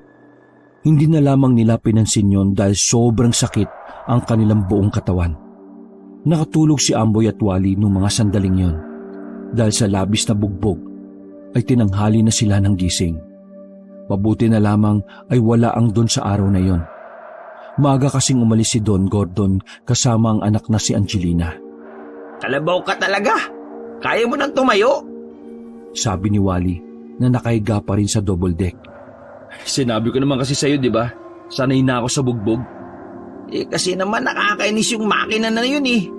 Hindi na lamang nila pinansin yon dahil sobrang sakit ang kanilang buong katawan. Nakatulog si Amboy at Wally nung mga sandaling yon. Dahil sa labis na bugbog, ay tinanghali na sila ng gising. Mabuti na lamang ay wala ang Don sa araw na yon. Maaga kasing umalis si Don Gordon kasama ang anak na si Angelina. Kalabaw ka talaga. Kaya mo nang tumayo? Sabi ni Wally na nakahiga pa rin sa double deck. Sinabi ko naman kasi sa'yo, di ba? Sanay na ako sa bugbog. Kasi naman nakakainis yung makina na yun eh.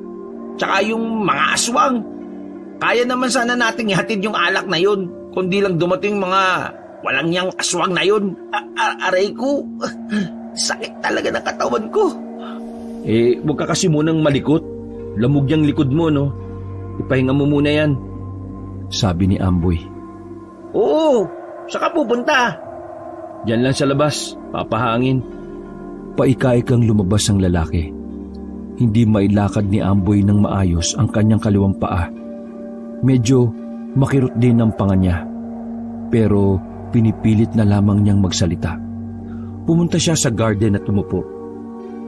Tsaka yung mga aswang. Kaya naman sana nating ihatid yung alak na yun. Kundi lang dumating mga walang yang aswang na yun. Aray ko. Sakit talaga ng katawan ko. Huwag ka kasi munang malikot. Lamog yung likod mo, no? Ipahinga mo muna yan. Sabi ni Amboy. Oo, saka pupunta. Diyan lang sa labas, papahangin. Paika-ikang lumabas ang lalaki. Hindi mailakad ni Amboy ng maayos ang kanyang kaliwang paa. Medyo makirot din ang panga niya. Pero pinipilit na lamang niyang magsalita. Pumunta siya sa garden at tumupo.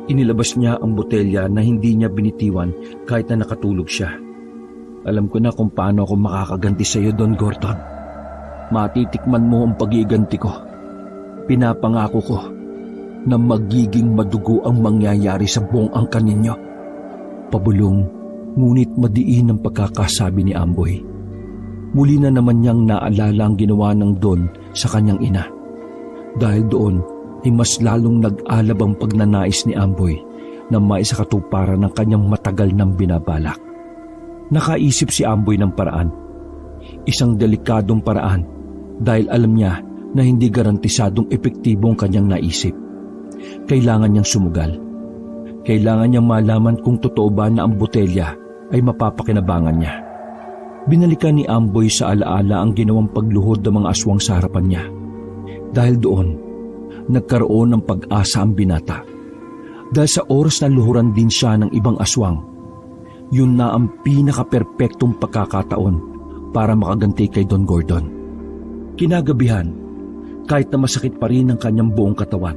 Inilabas niya ang botelya na hindi niya binitiwan kahit na nakatulog siya. Alam ko na kung paano ako makakaganti sa iyo, Don Gordon. Matitikman mo ang pagiganti ko. Pinapangako ko na magiging madugo ang mangyayari sa buong angkan ninyo. Pabulong, ngunit madiin ang pagkakasabi ni Amboy. Muli na naman niyang naalala ang ginawa ng Don sa kanyang ina. Dahil doon ay mas lalong nag-alab ang pagnanais ni Amboy na maisakatuparan ng kanyang matagal nang binabalak. Nakaisip si Amboy ng paraan. Isang delikadong paraan dahil alam niya na hindi garantisadong epektibong kanyang naisip. Kailangan niyang sumugal. Kailangan niyang malaman kung totoo ba na ang botelya ay mapapakinabangan niya. Binalikan ni Amboy sa alaala ang ginawang pagluhod ng mga aswang sa harapan niya. Dahil doon, nagkaroon ng pag-asa ang binata. Dahil sa oras na luhuran din siya ng ibang aswang, yun na ang pinaka-perpektong pagkakataon para makaganti kay Don Gordon. Kinagabihan, kahit na masakit pa rin ang kanyang buong katawan,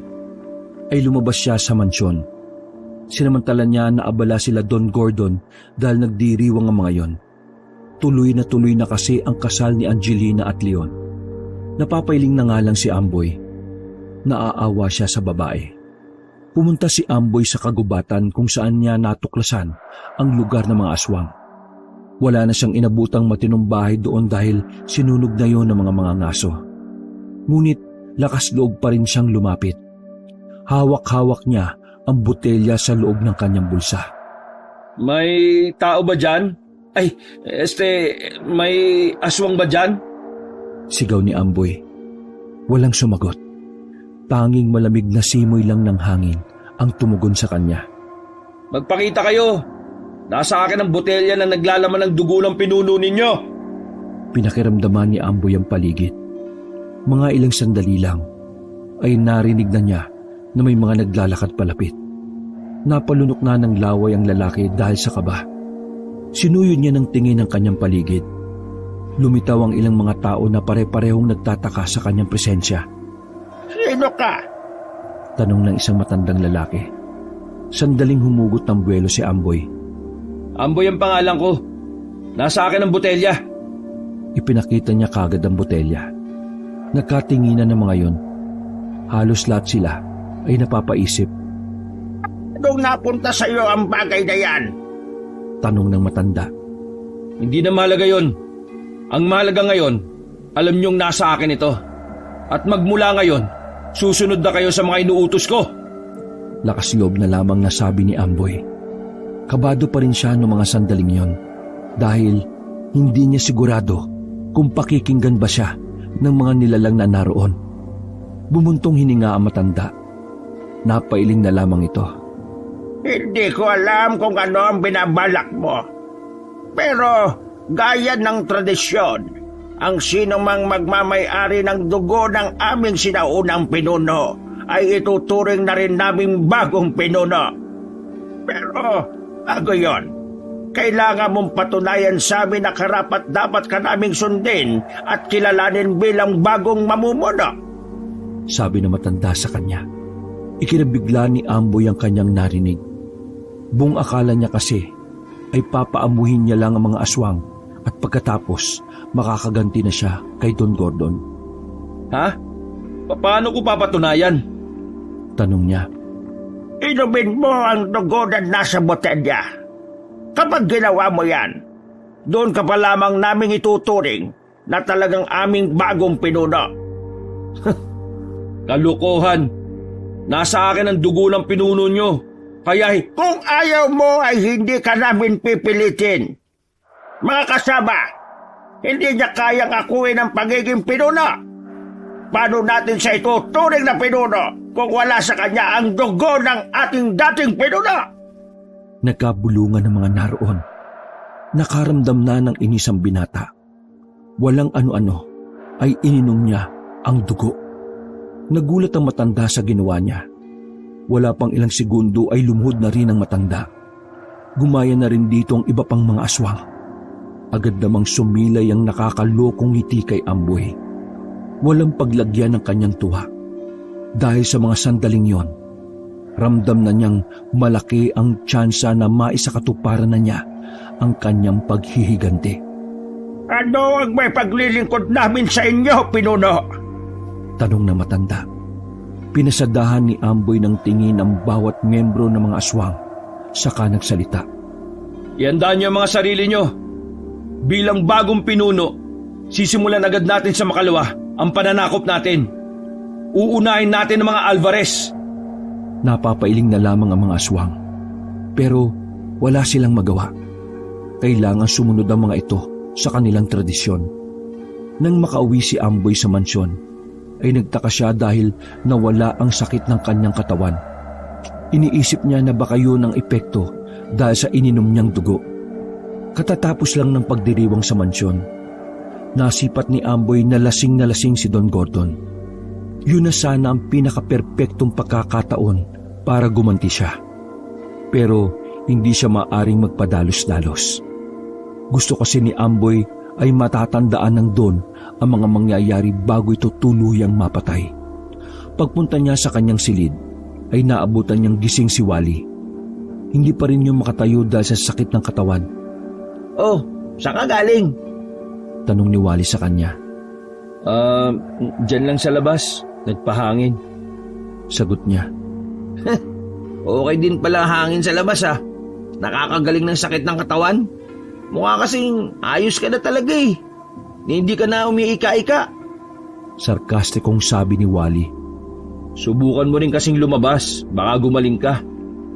ay lumabas siya sa mansyon. Sinamantala niya na abala sila Don Gordon dahil nagdiriwang ang mga yon. Tuloy na kasi ang kasal ni Angelina at Leon. Napapailing na nga lang si Amboy. Naaawa siya sa babae. Pumunta si Amboy sa kagubatan kung saan niya natuklasan ang lugar ng mga aswang. Wala na siyang inabutang matinong bahay doon dahil sinunog na yon ng mga ngaso. Ngunit lakas loob pa rin siyang lumapit. Hawak-hawak niya ang botelya sa loob ng kanyang bulsa. May tao ba dyan? Ay, may aswang ba dyan? Sigaw ni Amboy. Walang sumagot. Tanging malamig na simoy lang ng hangin ang tumugon sa kanya. Magpakita kayo. Nasa akin ang botelya na naglalaman ng dugo ng pinuno ninyo. Pinakiramdaman ni Amboy ang paligid. Mga ilang sandali lang ay narinig na niya na may mga naglalakad palapit. Napalunok na ng laway ang lalaki dahil sa kaba. Sinuyod niya ng tingin ang kanyang paligid. Lumitaw ang ilang mga tao na pare-parehong nagtataka sa kanyang presensya. Sino ka? Tanong ng isang matandang lalaki. Sandaling humugot ng buwelo si Amboy. Amboy ang pangalan ko. Nasa akin ang botelya. Ipinakita niya kagad ang botelya. Nagkatinginan ng mga yon. Halos lahat sila ay napapaisip. Anong napunta sa iyo ang bagay na yan? Tanong ng matanda. Hindi na mahalaga yon. Ang mahalaga ngayon, alam niyong nasa akin ito. At magmula ngayon, susunod na kayo sa mga inuutos ko. Lakas loob na lamang nasabi ni Amboy. Kabado pa rin siya noong mga sandaling yon dahil hindi niya sigurado kung pakikinggan ba siya ng mga nilalang na naroon. Bumuntong hininga ang matanda. Napailing na lamang ito. Hindi ko alam kung ano ang binabalak mo. Pero gaya ng tradisyon, ang sinumang magmamay-ari ng dugo ng aming sinaunang pinuno ay ituturing na rin naming bagong pinuno. Pero bago yon, kailangan mong patunayan sa amin na karapat dapat ka naming sundin at kilalanin bilang bagong mamumuno. Sabi na matanda sa kanya. Ikinabigla ni Amboy ang kanyang narinig. Buong akala niya kasi ay papaamuhin niya lang ang mga aswang at pagkatapos makakaganti na siya kay Don Gordon. Ha? Paano ko papatunayan? Tanong niya. Inumin mo ang dugo na nasa botelya. Kapag ginawa mo yan, doon ka pa lamang naming ituturing na talagang aming bagong pinuno. Kalukuhan. Nasa akin ang dugo ng pinuno nyo. Kaya Kung ayaw mo ay hindi ka namin pipilitin. Mga kasama, hindi niya kayang akuin ang pagiging pinuno. Paano natin siya ituturing na pinuno kung wala sa kanya ang dugo ng ating dating pinuno? Nagkabulungan ng mga naroon. Nakaramdam na ng inis ang binata. Walang ano-ano ay ininom niya ang dugo. Nagulat ang matanda sa ginawa niya. Wala pang ilang segundo ay lumuhod na rin ang matanda. Gumaya na rin dito ang iba pang mga aswang. Agad namang sumilay ang nakakalokong ngiti kay Amboy. Walang paglagyan ng kanyang tuwa. Dahil sa mga sandaling yon, ramdam na niyang malaki ang tsansa na maisakatuparan na niya ang kanyang paghihiganti. Ano ang may paglilingkod namin sa inyo, pinuno? Tanong na matanda. Pinasadahan ni Amboy ng tingin ang bawat membro ng mga aswang, saka nagsalita. Iandaan niyo ang mga sarili niyo. Bilang bagong pinuno, sisimulan agad natin sa makalawa ang pananakop natin. Uunahin natin ang mga Alvarez. Napapailing na lamang ang mga aswang. Pero wala silang magawa. Kailangan sumunod ang mga ito sa kanilang tradisyon. Nang makauwi si Amboy sa mansyon, ay nagtaka siya dahil nawala ang sakit ng kanyang katawan. Iniisip niya na baka yun ang epekto dahil sa ininom niyang dugo. Katatapos lang ng pagdiriwang sa mansyon, nasipat ni Amboy na lasing si Don Gordon. Yun na sana ang pinaka-perpektong pagkakataon para gumanti siya. Pero hindi siya maaring magpadalos-dalos. Gusto kasi ni Amboy ay matatandaan ng Don ang mga mangyayari bago ito tuluyang mapatay. Pagpunta niya sa kanyang silid, ay naabutan niyang gising si Wally. Hindi pa rin yung makatayo dahil sa sakit ng katawan. Oh, saan ka galing? Tanong ni Wally sa kanya. Diyan lang sa labas. Nagpahangin. Sagot niya. Okay din pala hangin sa labas ah. Nakakagaling ng sakit ng katawan. Mukha kasing ayos ka na talaga eh. Hindi ka na umiika-ika. Sarkastikong sabi ni Wally. Subukan mo rin kasing lumabas. Baka gumaling ka.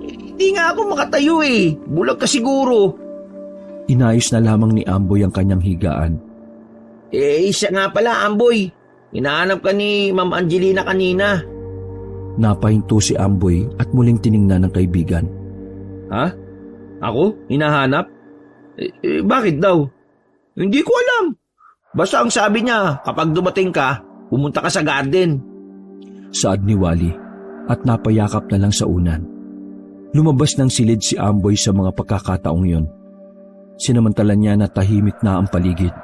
Hindi nga ako makatayo eh. Bulag ka siguro. Inayos na lamang ni Amboy ang kanyang higaan. Siya nga pala, Amboy. Hinahanap ka ni Ma'am Angelina kanina. Napahinto si Amboy at muling tiningnan ng kaibigan. Ha? Ako? Hinahanap? Bakit daw? Hindi ko alam. Basta ang sabi niya, kapag dumating ka, pumunta ka sa garden. Saad ni Wally at napayakap na lang sa unan. Lumabas ng silid si Amboy sa mga pagkakataong yon. Sinamantala niya na tahimik na ang paligid.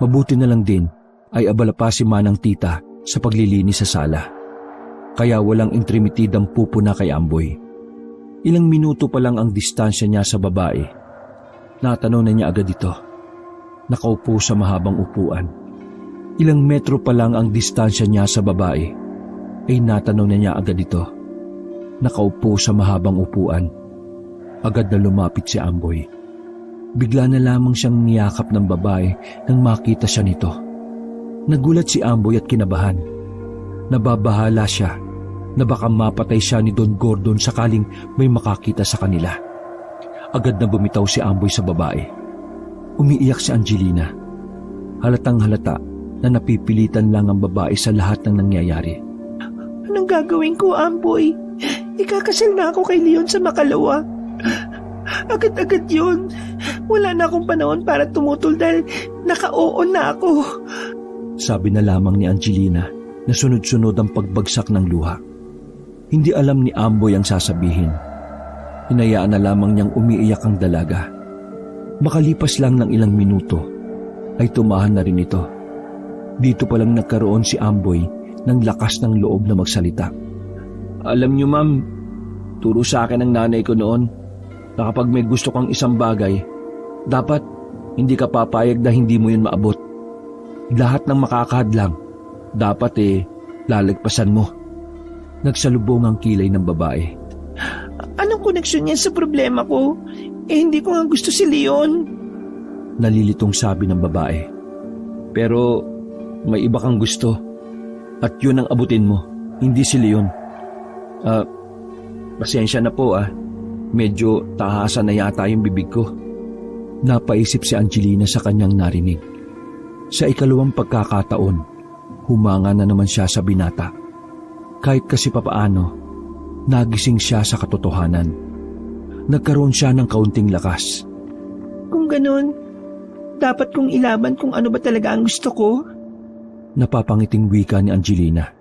Mabuti na lang din ay abala pa si Manang Tita sa paglilinis sa sala. Kaya walang intrimitidang pupuna kay Amboy. Ilang minuto pa lang ang distansya niya sa babae. Natanaw na niya agad ito. Nakaupo sa mahabang upuan. Ilang metro pa lang ang distansya niya sa babae, ay natanaw na niya agad ito. Nakaupo sa mahabang upuan. Agad na lumapit si Amboy. Bigla na lamang siyang niyakap ng babae nang makita siya nito. Nagulat si Amboy at kinabahan. Nababahala siya na baka mapatay siya ni Don Gordon sakaling may makakita sa kanila. Agad na bumitaw si Amboy sa babae. Umiiyak si Angelina. Halatang halata na napipilitan lang ang babae sa lahat ng nangyayari. Anong gagawin ko, Amboy? Ikakasal na ako kay Leon sa makalawa. Agad-agad yun. Wala na akong panahon para tumutol dahil naka-oo na ako. Sabi na lamang ni Angelina na sunod-sunod ang pagbagsak ng luha. Hindi alam ni Amboy ang sasabihin. Hinayaan na lamang niyang umiiyak ang dalaga. Makalipas lang ng ilang minuto, ay tumahan na rin ito. Dito palang nagkaroon si Amboy ng lakas ng loob na magsalita. Alam niyo, ma'am, turo sa akin ng nanay ko noon na kapag may gusto kang isang bagay, dapat hindi ka papayag na hindi mo yun maabot. Lahat ng makakahadlang, dapat lalagpasan mo. Nagsalubong ang kilay ng babae. Anong koneksyon niya sa problema ko? Hindi ko nga gusto si Leon. Nalilitong sabi ng babae. Pero may iba kang gusto. At yun ang abutin mo, hindi si Leon. Pasensya na po Medyo tahasan na yata yung bibig ko. Napaisip si Angelina sa kanyang narinig. Sa ikalawang pagkakataon, humanga na naman siya sa binata. Kahit kasi papaano, nagising siya sa katotohanan. Nagkaroon siya ng kaunting lakas. Kung ganun, dapat kong ilaban kung ano ba talaga ang gusto ko. Napapangiting wika ni Angelina.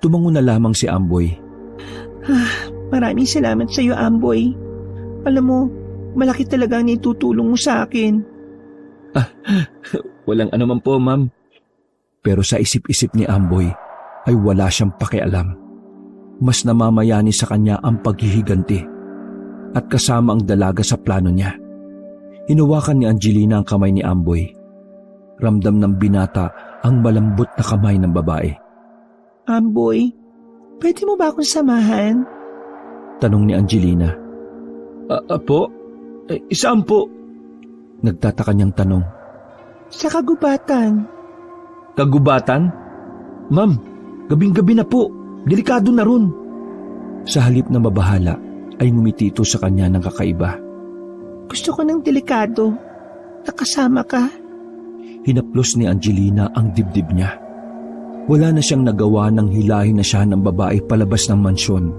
Tumango na lamang si Amboy. Maraming salamat sa iyo, Amboy. Alam mo, malaki talaga ang itutulong mo sa akin. Walang anuman po, ma'am. Pero sa isip-isip ni Amboy ay wala siyang pakialam. Mas namamayani sa kanya ang paghihiganti at kasama ang dalaga sa plano niya. Hinawakan ni Angelina ang kamay ni Amboy. Ramdam ng binata ang malambot na kamay ng babae. Amboy, pwede mo ba akong samahan? Tanong ni Angelina. Apo? Saan po? Nagtataka niyang tanong. Sa kagubatan. Kagubatan? Ma'am, gabing-gabi na po. Delikado na ron. Sa halip na mabahala, ay ngumiti ito sa kanya ng kakaiba. Gusto ko ng delikado. Nakasama ka. Hinaplos ni Angelina ang dibdib niya. Wala na siyang nagawa nang hilahin na siya ng babae palabas ng mansyon.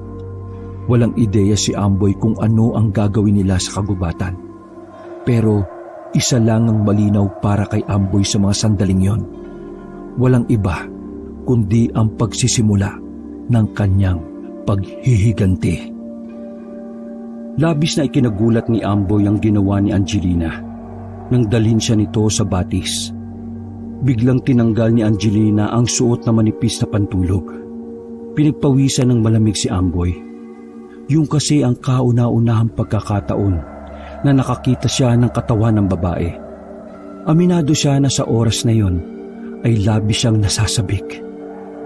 Walang ideya si Amboy kung ano ang gagawin nila sa kagubatan. Pero isa lang ang malinaw para kay Amboy sa mga sandaling yon. Walang iba kundi ang pagsisimula ng kanyang paghihiganti. Labis na ikinagulat ni Amboy ang ginawa ni Angelina nang dalhin siya nito sa batis. Biglang tinanggal ni Angelina ang suot na manipis na pantulog. Pinagpawisan ng malamig si Amboy. Yung kasi ang kauna-unahang pagkakataon na nakakita siya ng katawan ng babae. Aminado siya na sa oras na yon ay labis siyang nasasabik.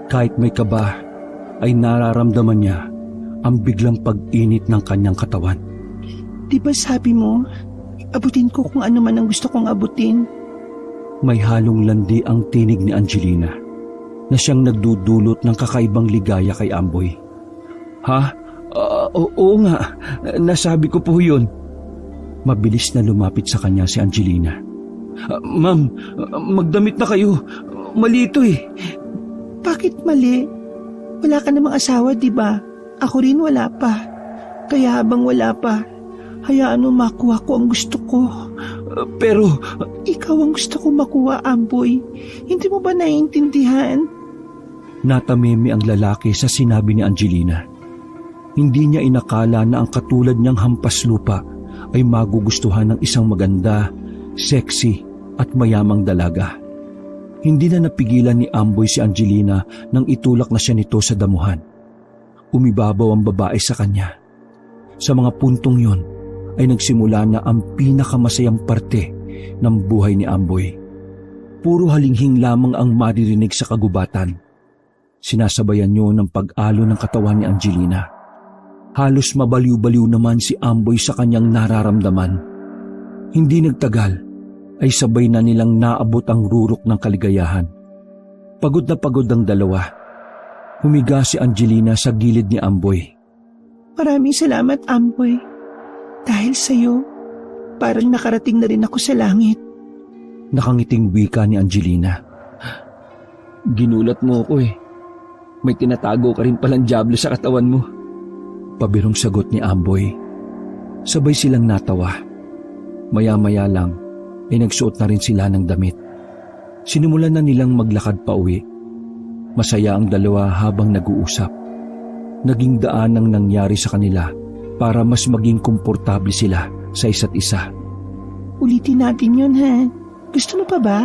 Kahit may kaba, ay nararamdaman niya ang biglang pag-init ng kanyang katawan. Di ba sabi mo, abutin ko kung ano man ang gusto kong abutin? May halong landi ang tinig ni Angelina na siyang nagdudulot ng kakaibang ligaya kay Amboy. Ha? Oo nga, nasabi ko po yun. Mabilis na lumapit sa kanya si Angelina. Ma'am, magdamit na kayo. Mali ito eh. Bakit mali? Wala ka namang asawa, di ba? Ako rin wala pa. Kaya habang wala pa, hayaan mo makuha ko ang gusto ko. Pero ikaw ang gusto ko makuha, Amboy. Hindi mo ba naiintindihan? Natamimi ang lalaki sa sinabi ni Angelina. Hindi niya inakala na ang katulad niyang hampas lupa ay magugustuhan ng isang maganda, sexy at mayamang dalaga. Hindi na napigilan ni Amboy si Angelina nang itulak na siya nito sa damuhan. Umibabaw ang babae sa kanya. Sa mga puntong yon ay nagsimula na ang pinakamasayang parte ng buhay ni Amboy. Puro halinghing lamang ang maririnig sa kagubatan. Sinasabayan niyo ng pag-alo ng katawan ni Angelina. Halos mabaliw-baliw naman si Amboy sa kanyang nararamdaman. Hindi nagtagal ay sabay na nilang naabot ang rurok ng kaligayahan. Pagod na pagod ang dalawa. Humiga si Angelina sa gilid ni Amboy. Maraming salamat, Amboy. Dahil sa'yo, parang nakarating na rin ako sa langit. Nakangiting wika ni Angelina. Ginulat mo ako eh. May tinatago ka rin palang dyablo sa katawan mo. Pabirong sagot ni Amboy. Sabay silang natawa. Maya-maya lang ay nagsuot na rin sila ng damit. Sinimulan na nilang maglakad pa uwi. Masaya ang dalawa habang nag-uusap. Naging daan ang nangyari sa kanila para mas maging komportable sila sa isa't isa. Ulitin natin yun, ha? Gusto mo pa ba?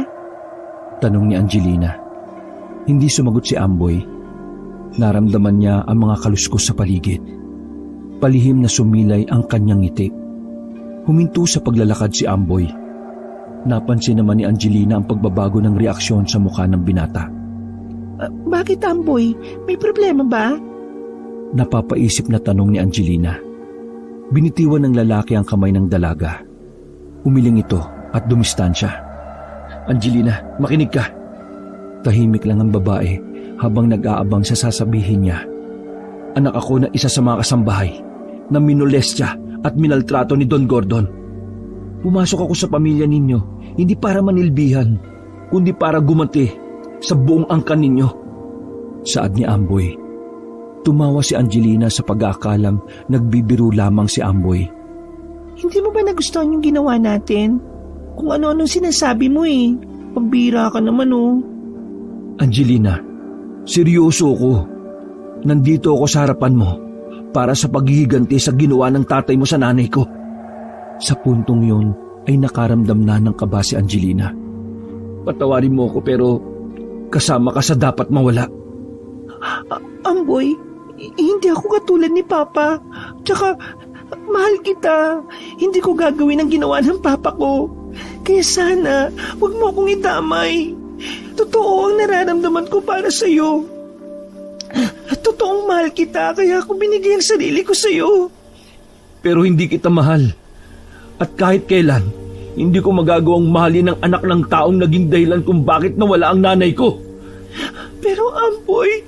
Tanong ni Angelina. Hindi sumagot si Amboy. Naramdaman niya ang mga kaluskos sa paligid. Palihim na sumilay ang kanyang ngiti. Huminto sa paglalakad si Amboy. Napansin naman ni Angelina ang pagbabago ng reaksyon sa mukha ng binata. Bakit, Amboy? May problema ba? Napapaisip na tanong ni Angelina. Binitiwan ng lalaki ang kamay ng dalaga. Umiling ito at dumistansya. Angelina, makinig ka. Tahimik lang ang babae habang nag-aabang sa sasabihin niya. Anak ako na isa sa mga kasambahay na minolestya at minaltrato ni Don Gordon. Pumasok ako sa pamilya ninyo hindi para manilbihan, kundi para gumanti sa buong angkan ninyo. Saad ni Amboy. Tumawa si Angelina sa pag-aakalang nagbibiro lamang si Amboy. Hindi mo ba nagustuhan yung ginawa natin? Kung ano-anong sinasabi mo eh. Pambira ka naman oh. Angelina, seryoso ko. Nandito ako sa harapan mo para sa paghihiganti sa ginawa ng tatay mo sa nanay ko. Sa puntong yun ay nakaramdam na ng kaba si Angelina. Patawarin mo ako pero kasama ka sa dapat mawala. Amboy, hindi ako katulad ni Papa. Tsaka, mahal kita. Hindi ko gagawin ang ginawa ng Papa ko. Kaya sana, huwag mo akong idamay. Totoo ang nararamdaman ko para sa'yo. Totoong mahal kita, kaya ako binigay ang sarili ko sa'yo. Pero hindi kita mahal. At kahit kailan, hindi ko magagawang mahalin ang anak ng taong naging dahilan kung bakit nawala ang nanay ko. Pero Amboy,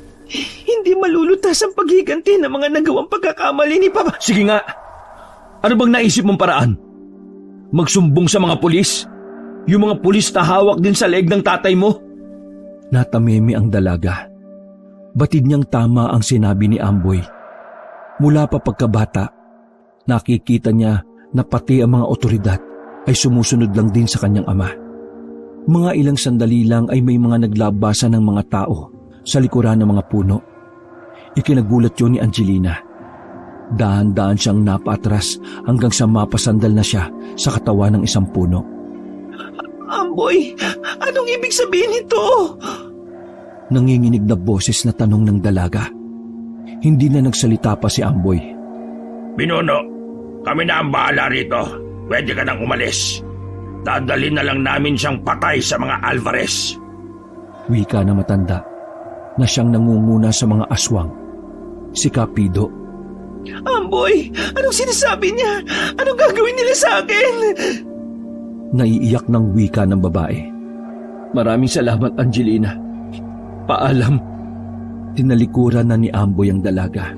hindi malulutas ang paghiganti ng mga nagawang pagkakamali ni Papa. Sige nga, ano bang naisip mong paraan? Magsumbong sa mga pulis? Yung mga pulis na hawak din sa leeg ng tatay mo? Natamimi ang dalaga. Batid niyang tama ang sinabi ni Amboy. Mula pa pagkabata, nakikita niya na pati ang mga otoridad ay sumusunod lang din sa kanyang ama. Mga ilang sandali lang ay may mga naglabasan ng mga tao sa likuran ng mga puno. Ikinagulat yun ni Angelina. Dahan-dahan siyang napaatras hanggang sa mapasandal na siya sa katawan ng isang puno. Amboy, anong ibig sabihin nito? Nanginginig na boses na tanong ng dalaga. Hindi na nagsalita pa si Amboy. Pinuno, kami na ang bahala rito. Pwede ka nang umalis. Dadalhin na lang namin siyang patay sa mga Alvarez. Wika na matanda na siyang nangunguna sa mga aswang. Si Capido. Amboy, anong sinasabi niya? Anong gagawin nila sa akin? Naiiyak ng wika ng babae. Maraming salamat, Angelina. Paalam. Tinalikuran na ni Amboy ang dalaga.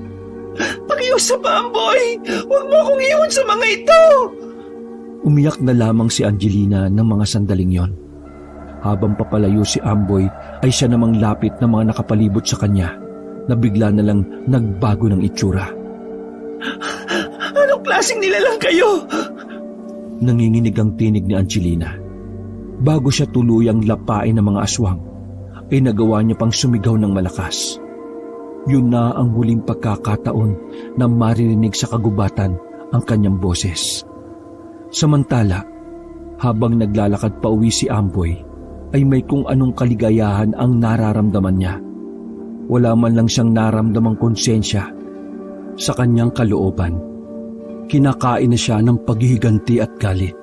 Pakiusap, Amboy! Huwag mo akong iwan sa mga ito! Umiyak na lamang si Angelina ng mga sandaling yon. Habang papalayo si Amboy ay siya namang lapit ng mga nakapalibot sa kanya na bigla na lang nagbago ng itsura. Anong klaseng nilalang kayo? Nanginginig ang tinig ni Angelina. Bago siya tuluyang lapain ng mga aswang, ay nagawa niya pang sumigaw ng malakas. Yun na ang huling pagkakataon na maririnig sa kagubatan ang kanyang boses. Samantala, habang naglalakad pa uwi si Amboy, ay may kung anong kaligayahan ang nararamdaman niya. Wala man lang siyang naramdamang konsensya sa kanyang kalooban. Kinakain na siya ng paghihiganti at galit.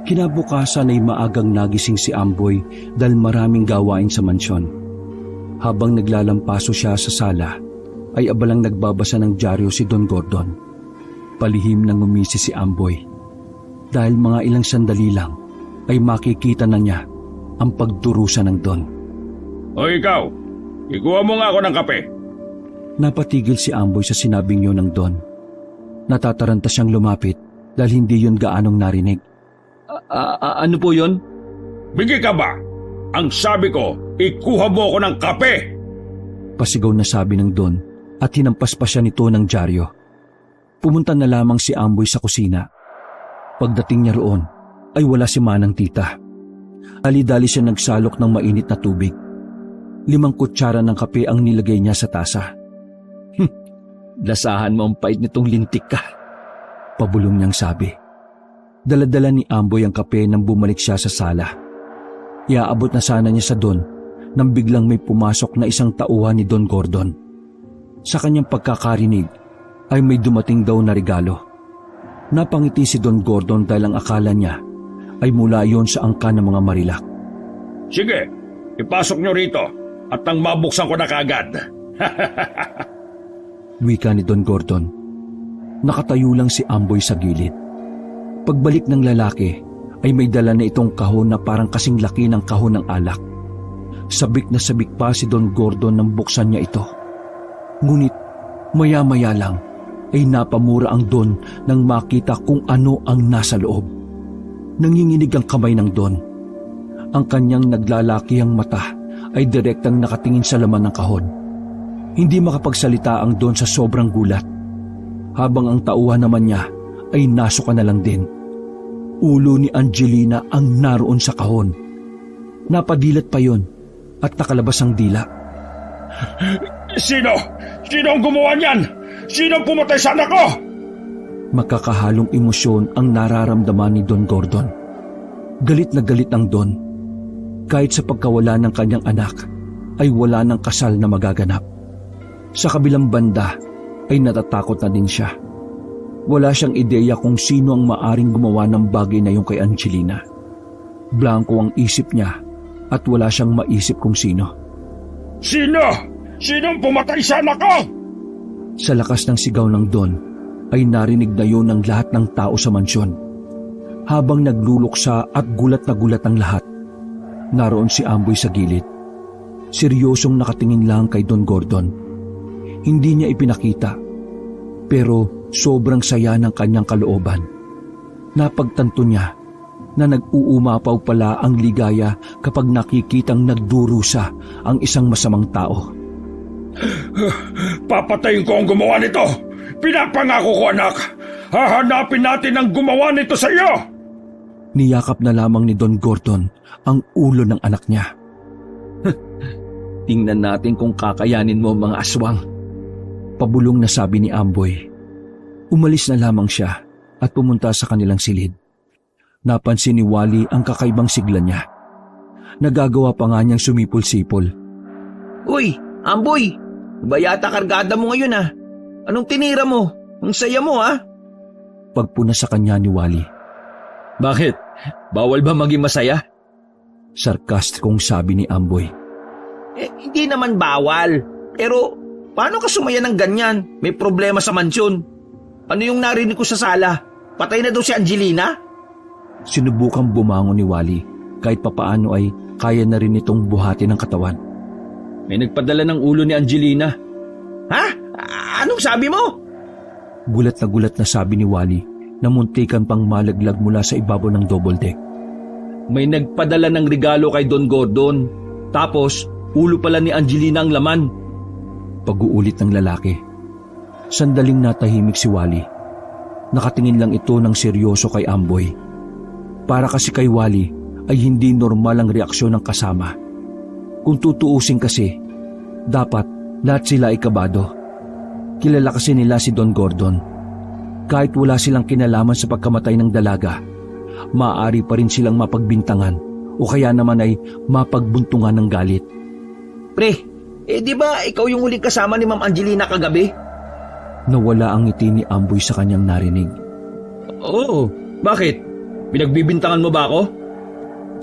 Kinabukasan ay maagang nagising si Amboy dahil maraming gawain sa mansyon. Habang naglalampaso siya sa sala, ay abalang nagbabasa ng dyaryo si Don Gordon. Palihim nang umisi si Amboy. Dahil mga ilang sandali lang, ay makikita na niya ang pagdurusa ng Don. O ikaw, ikuha mo nga ako ng kape. Napatigil si Amboy sa sinabing yun ng Don. Natataranta siyang lumapit dahil hindi yun gaanong narinig. Ano po yon? Bigi ka ba? Ang sabi ko, ikuha mo ako ng kape! Pasigaw na sabi ng Don at hinampas pa siya nito ng dyaryo. Pumunta na lamang si Amboy sa kusina. Pagdating niya roon, ay wala si Manang Tita. Dali-dali siya nagsalok ng mainit na tubig. 5 kutsara ng kape ang nilagay niya sa tasa. Lasahan mo ang pait nitong lintik ka. Pabulong niyang sabi. Daladala ni Amboy ang kape nang bumalik siya sa sala. Iaabot na sana niya sa Don nang biglang may pumasok na isang tauhan ni Don Gordon. Sa kanyang pagkakarinig ay may dumating daw na regalo. Napangiti si Don Gordon dahil ang akala niya ay mula yon sa angka ng mga Marilak. Sige, ipasok nyo rito at nang mabuksan ko na kaagad. Wika ni Don Gordon. Nakatayo lang si Amboy sa gilid. Pagbalik ng lalaki ay may dala na itong kahon na parang kasing laki ng kahon ng alak. Sabik na sabik pa si Don Gordon nang buksan niya ito. Ngunit maya-maya lang ay napamura ang Don nang makita kung ano ang nasa loob. Nanginginig ang kamay ng Don. Ang kanyang naglalakihang mata ay direktang nakatingin sa laman ng kahon. Hindi makapagsalita ang Don sa sobrang gulat. Habang ang tauhan naman niya ay nasuka na lang din. Ulo ni Angelina ang naroon sa kahon. Napadilat pa yon at nakalabas ang dila. Sino? Sino ang gumawa niyan? Sino ang pumatay sa anak ko? Magkakahalong emosyon ang nararamdaman ni Don Gordon. Galit na galit ang Don. Kahit sa pagkawala ng kanyang anak, ay wala ng kasal na magaganap. Sa kabilang banda, ay natatakot na din siya. Wala siyang ideya kung sino ang maaring gumawa ng bagay na yung kay Angelina. Blanco ang isip niya at wala siyang maisip kung sino. Sino? Sino ang pumatay sa anak ko? Sa lakas ng sigaw ng Don, ay narinig na yun ng lahat ng tao sa mansyon. Habang nagluluksa at gulat na gulat ang lahat, naroon si Amboy sa gilid. Seryosong nakatingin lang kay Don Gordon. Hindi niya ipinakita, pero sobrang saya ng kanyang kalooban. Napagtanto niya na nag-uumapaw pala ang ligaya kapag nakikitang nagdurusa ang isang masamang tao. Papatayin ko ang gumawa nito! Pinapangako ko, anak! Hahanapin natin ang gumawa nito sa iyo! Niyakap na lamang ni Don Gordon ang ulo ng anak niya. Tingnan natin kung kakayanin mo mga aswang. Pabulong na sabi ni Amboy. Umalis na lamang siya at pumunta sa kanilang silid. Napansin ni Wally ang kakaibang sigla niya. Nagagawa pa nga niyang sumipol-sipol. Uy, Amboy! Ba yata kargada mo ngayon ah? Anong tinira mo? Ang saya mo ah? Pagpuna sa kanya ni Wally. Bakit? Bawal ba maging masaya? Sarkastikong sabi ni Amboy. Hindi naman bawal. Pero paano ka sumaya ng ganyan? May problema sa mansyon. Ano yung narinig ko sa sala? Patay na daw si Angelina? Sinubukang bumangon ni Wally. Kahit papaano ay kaya na rin itong buhatin ng katawan. May nagpadala ng ulo ni Angelina. Ha? Anong sabi mo? Gulat na sabi ni Wally na muntikan pang malaglag mula sa ibabaw ng double deck. May nagpadala ng regalo kay Don Gordon. Tapos, ulo pala ni Angelina ang laman. Pag-uulit ng lalaki. Sandaling natahimik si Wally. Nakatingin lang ito ng seryoso kay Amboy. Para kasi kay Wally ay hindi normal ang reaksyon ng kasama. Kung tutuusin kasi, dapat lahat sila ay kabado. Kilala kasi nila si Don Gordon. Kahit wala silang kinalaman sa pagkamatay ng dalaga, maaari pa rin silang mapagbintangan o kaya naman ay mapagbuntungan ng galit. Pre, di ba ikaw yung huling kasama ni Ma'am Angelina kagabi? Nawala ang ngiti ni Amboy sa kanyang narinig. Oo, bakit? Pinagbibintangan mo ba ako?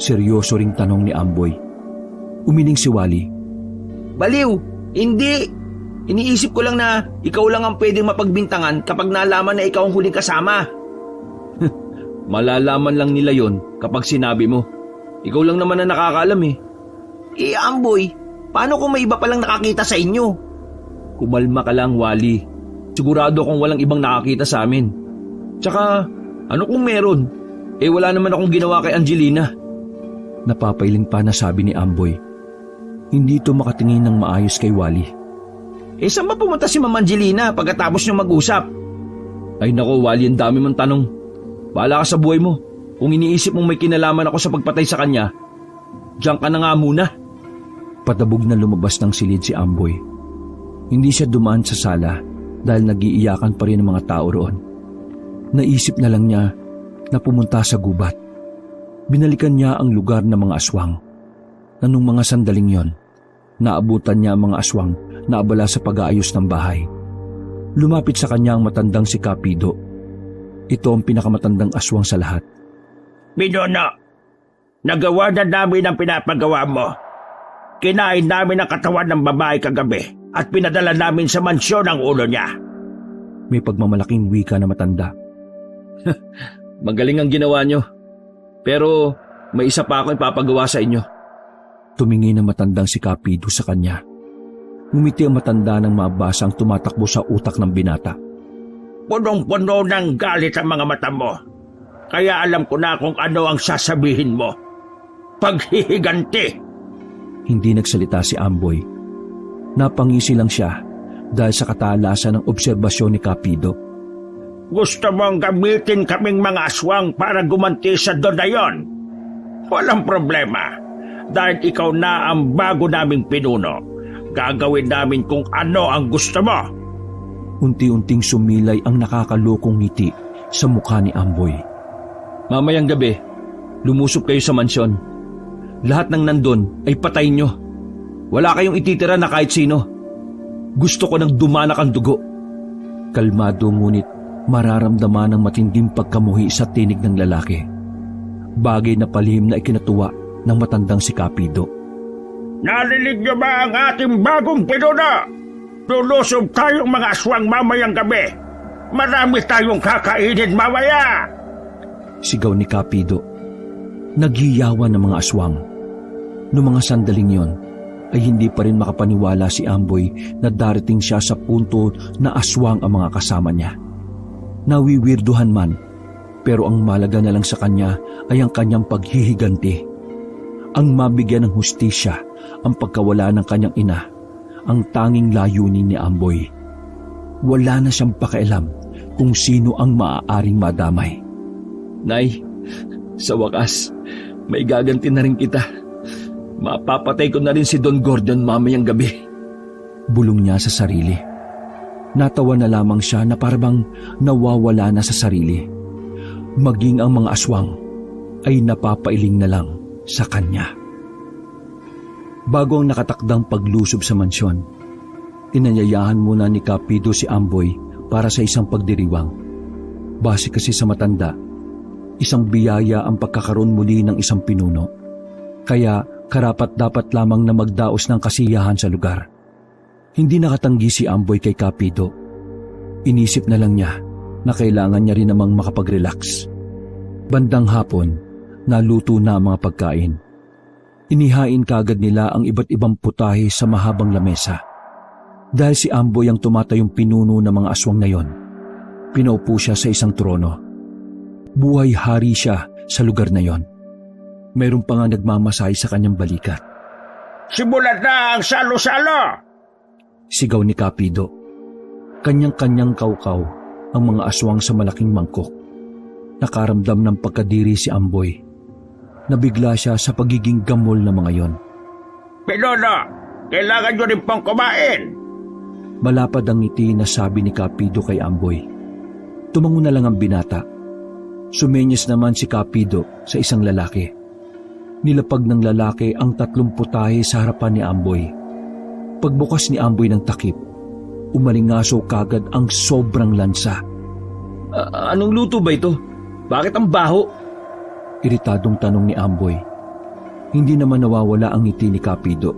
Seryoso ring tanong ni Amboy. Umiling si Wally. Baliw, hindi. Iniisip ko lang na ikaw lang ang pwedeng mapagbintangan kapag nalaman na ikaw ang huling kasama. Malalaman lang nila yon kapag sinabi mo. Ikaw lang naman ang nakakaalam eh. Amboy, paano kung may iba palang nakakita sa inyo? Kumalma ka lang, Wally. Sigurado kung walang ibang nakakita sa amin. Tsaka, ano kung meron? Wala naman akong ginawa kay Angelina. Napapailing pa na sabi ni Amboy. Hindi ito makatingin ng maayos kay Wally. Saan ba pumunta si Ma'am Angelina pagkatapos niyong mag-usap? Ay nako, Wally, ang dami mong tanong. Bahala ka sa buhay mo. Kung iniisip mong may kinalaman ako sa pagpatay sa kanya, diyan ka na nga muna. Patabog na lumabas ng silid si Amboy. Hindi siya dumaan sa sala dahil nag-iiyakan pa rin ang mga tao roon. Naisip na lang niya na pumunta sa gubat. Binalikan niya ang lugar ng mga aswang. Na nung mga sandaling yon, naabutan niya ang mga aswang na abala sa pag-aayos ng bahay. Lumapit sa kanya ang matandang si Capido. Ito ang pinakamatandang aswang sa lahat. Binono, nagawa na namin ang pinapagawa mo. Kinain namin ang katawan ng babae kagabi at pinadala namin sa mansyon ang ulo niya. May pagmamalaking wika na matanda. Magaling ang ginawa nyo. Pero may isa pa ako ipapagawa sa inyo. Tumingin ang matandang si Capido sa kanya. Ngumiti ang matanda nang mabasa ang tumatakbo sa utak ng binata. Punong-puno ng galit ang mga mata mo. Kaya alam ko na kung ano ang sasabihin mo. Paghihiganti. Hindi nagsalita si Amboy. Napangisi lang siya dahil sa katalasan ng obserbasyon ni Capido. Gusto mong gamitin kaming mga aswang para gumanti sa donayon? Walang problema. Dahil ikaw na ang bago naming pinuno, gagawin namin kung ano ang gusto mo. Unti-unting sumilay ang nakakalokong ngiti sa mukha ni Amboy. Mamayang gabi, lumusob kayo sa mansyon. Lahat ng nandun ay patayin nyo. Wala kayong ititira na kahit sino. Gusto ko nang dumanak ang dugo. Kalmado ngunit mararamdaman ang matinding pagkamuhi sa tinig ng lalaki. Bagay na palihim na ikinatuwa ng matandang si Capido. Narinig niyo ba ang ating bagong pinuno? Lulusob tayong mga aswang mamayang gabi. Marami tayong kakainin mamaya. Sigaw ni Kapido. Naghiyawan ng mga aswang. Noong mga sandaling yon, ay hindi pa rin makapaniwala si Amboy na darating siya sa punto na aswang ang mga kasama niya. Nawiwirduhan man, pero ang malaga na lang sa kanya ay ang kanyang paghihiganti. Ang mabigyan ng hustisya ang pagkawala ng kanyang ina, ang tanging layunin ni Amboy. Wala na siyang pakialam kung sino ang maaaring madamay. Nay, sa wakas, may gaganti na rin kita. Mapapatay ko na rin si Don Gordon mamayang gabi. Bulong niya sa sarili. Natawa na lamang siya na parang nawawala na sa sarili. Maging ang mga aswang ay napapailing na lang sa kanya. Bago ang nakatakdang paglusob sa mansyon, inanyayahan muna ni Kapido si Amboy para sa isang pagdiriwang. Base kasi sa matanda, isang biyaya ang pagkakaroon muli ng isang pinuno. Kaya karapat-dapat lamang na magdaos ng kasiyahan sa lugar. Hindi nakatanggi si Amboy kay Kapido. Inisip na lang niya na kailangan niya rin namang makapag-relax. Bandang hapon, naluto na ang mga pagkain. Inihain kagad nila ang iba't ibang putahe sa mahabang lamesa. Dahil si Amboy ang tumatayong pinuno ng mga aswang na yon, pinaupo siya sa isang trono. Buhay hari siya sa lugar na yon. Mayroon pa nga nagmamasahe sa kanyang balikat. Simulan na ang salo-salo! Sigaw ni Kapido. Kanyang-kanyang kaukaw ang mga aswang sa malaking mangkok. Nakaramdam ng pagkadiri si Amboy. Nabigla siya sa pagiging gamol ng mga yon. Pinuno, kailangan nyo rin pang kumain. Malapad ang ngiti na sabi ni Kapido kay Amboy. Tumango na lang ang binata. Sumenyas naman si Kapido sa isang lalaki. Nilapag ng lalaki ang 3 putahe sa harapan ni Amboy. Pagbukas ni Amboy ng takip, umalingaso kagad ang sobrang lansa. Anong luto ba ito? Bakit ang baho? Iritadong tanong ni Amboy. Hindi naman nawawala ang ngiti ni Kapido.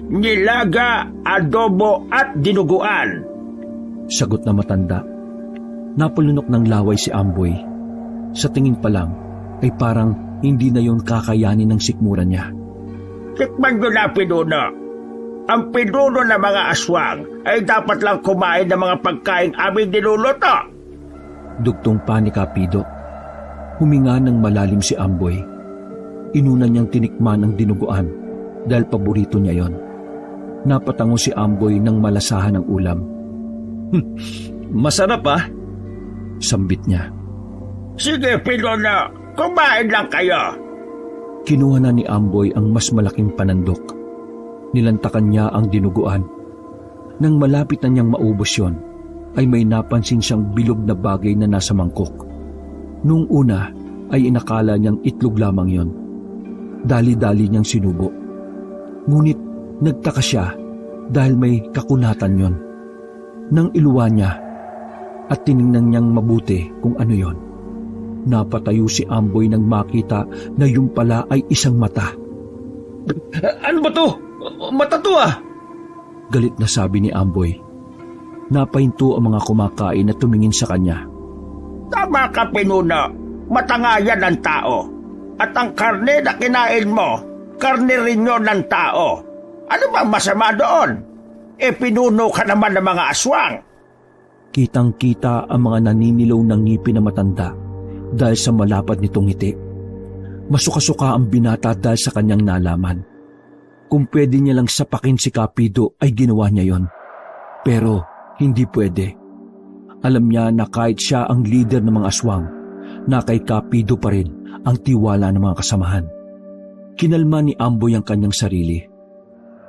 Nilaga, adobo at dinuguan. Sagot na matanda. Napulunok ng laway si Amboy. Sa tingin pa lang ay parang hindi na yon kakayanin ng sikmura niya. Tikman nyo na, pinuno. Ang pinuno ng mga aswang ay dapat lang kumain ng mga pagkain aming niluluto. Dugtong pa ni Kapido. Huminga ng malalim si Amboy. Inuna niyang tinikman ang dinuguan dahil paborito niya yon. Napatango si Amboy ng malasahan ng ulam. Masarap ah. Sambit niya. Sige, pinuno, kumain lang kayo. Kinuha na ni Amboy ang mas malaking panandok. Nilantakan niya ang dinuguan. Nang malapit na niyang maubos yon, ay may napansin siyang bilog na bagay na nasa mangkok. Noong una ay inakala niyang itlog lamang yon. Dali-dali niyang sinubo. Ngunit nagtaka siya dahil may kakunatan yon. Nang iluwa niya at tiningnan niyang mabuti kung ano yon, napatayo si Amboy nang makita na yung pala ay isang mata. Ano ba to? Mata to ah! Galit na sabi ni Amboy. Napahinto ang mga kumakain na tumingin sa kanya. Tama ka, pinuno. Mata nga yan ng tao. At ang karne na kinain mo, karne rin yun ng tao. Ano ba masama doon? Pinuno ka naman ng mga aswang. Kitang-kita ang mga naninilaw ng ngipin na matanda dahil sa malapad nitong ngiti. Masuka-suka ang binata dahil sa kanyang nalaman. Kung pwede niya lang sapakin si Kapido ay ginawa niya yon. Pero hindi pwede. Alam niya na kahit siya ang leader ng mga aswang, na kay Kapido pa rin ang tiwala ng mga kasamahan. Kinalma ni Amboy ang kanyang sarili.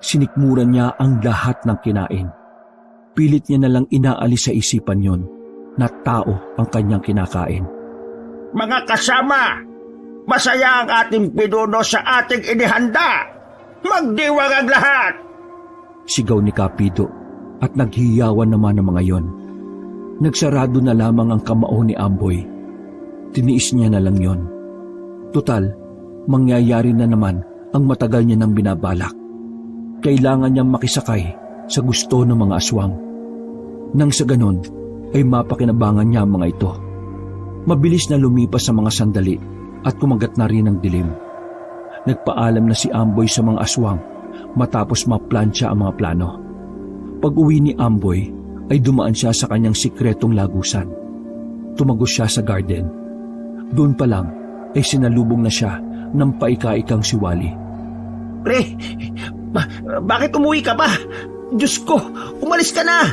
Sinikmura niya ang lahat ng kinain. Pilit niya na lang inaalis sa isipan yon na tao ang kanyang kinakain. Mga kasama, masaya ang ating pinuno sa ating inihanda. Magdiwang ang lahat! Sigaw ni Kapido at naghiyawan naman ang mga yon. Nagsarado na lamang ang kamao ni Amboy. Tiniis niya na lang yon. Tutal, mangyayari na naman ang matagal niya nang binabalak. Kailangan niyang makisakay sa gusto ng mga aswang. Nang sa ganon ay mapakinabangan niya ang mga ito. Mabilis na lumipas sa mga sandali at kumagat na rin ang dilim. Nagpaalam na si Amboy sa mga aswang matapos maplansya ang mga plano. Pag-uwi ni Amboy ay dumaan siya sa kanyang sikretong lagusan. Tumagos siya sa garden. Doon pa lang ay sinalubong na siya ng paika-ikang si Wally. Pre, bakit umuwi ka pa? Diyos ko, umalis ka na!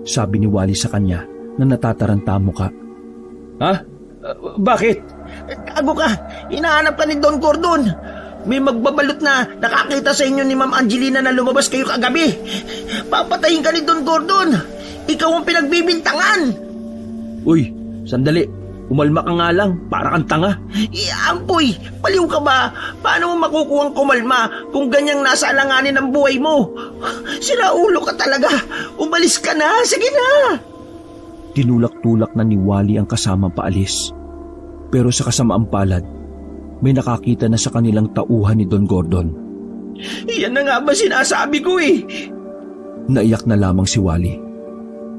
Sabi ni Wally sa kanya na natataranta muka. Ha? Bakit? Tago ka, hinahanap ka ni Don Gordon. May magbabalot na nakakita sa inyo ni Ma'am Angelina na lumabas kayo kagabi. Papatayin ka ni Don Gordon. Ikaw ang pinagbibintangan. Uy, sandali. Umalma ka nga lang, para kang tanga. Amboy, baliw ka ba? Paano mo makukuha ang kumalma kung ganyang nasa alanganin ang buhay mo? Sira ulo ka talaga. Umalis ka na, sige na. Tinulak-tulak na ni Wally ang kasama paalis. Pero sa kasamaang palad, may nakakita na sa kanilang tauhan ni Don Gordon. Yan na nga ba sinasabi ko eh. Naiyak na lamang si Wally.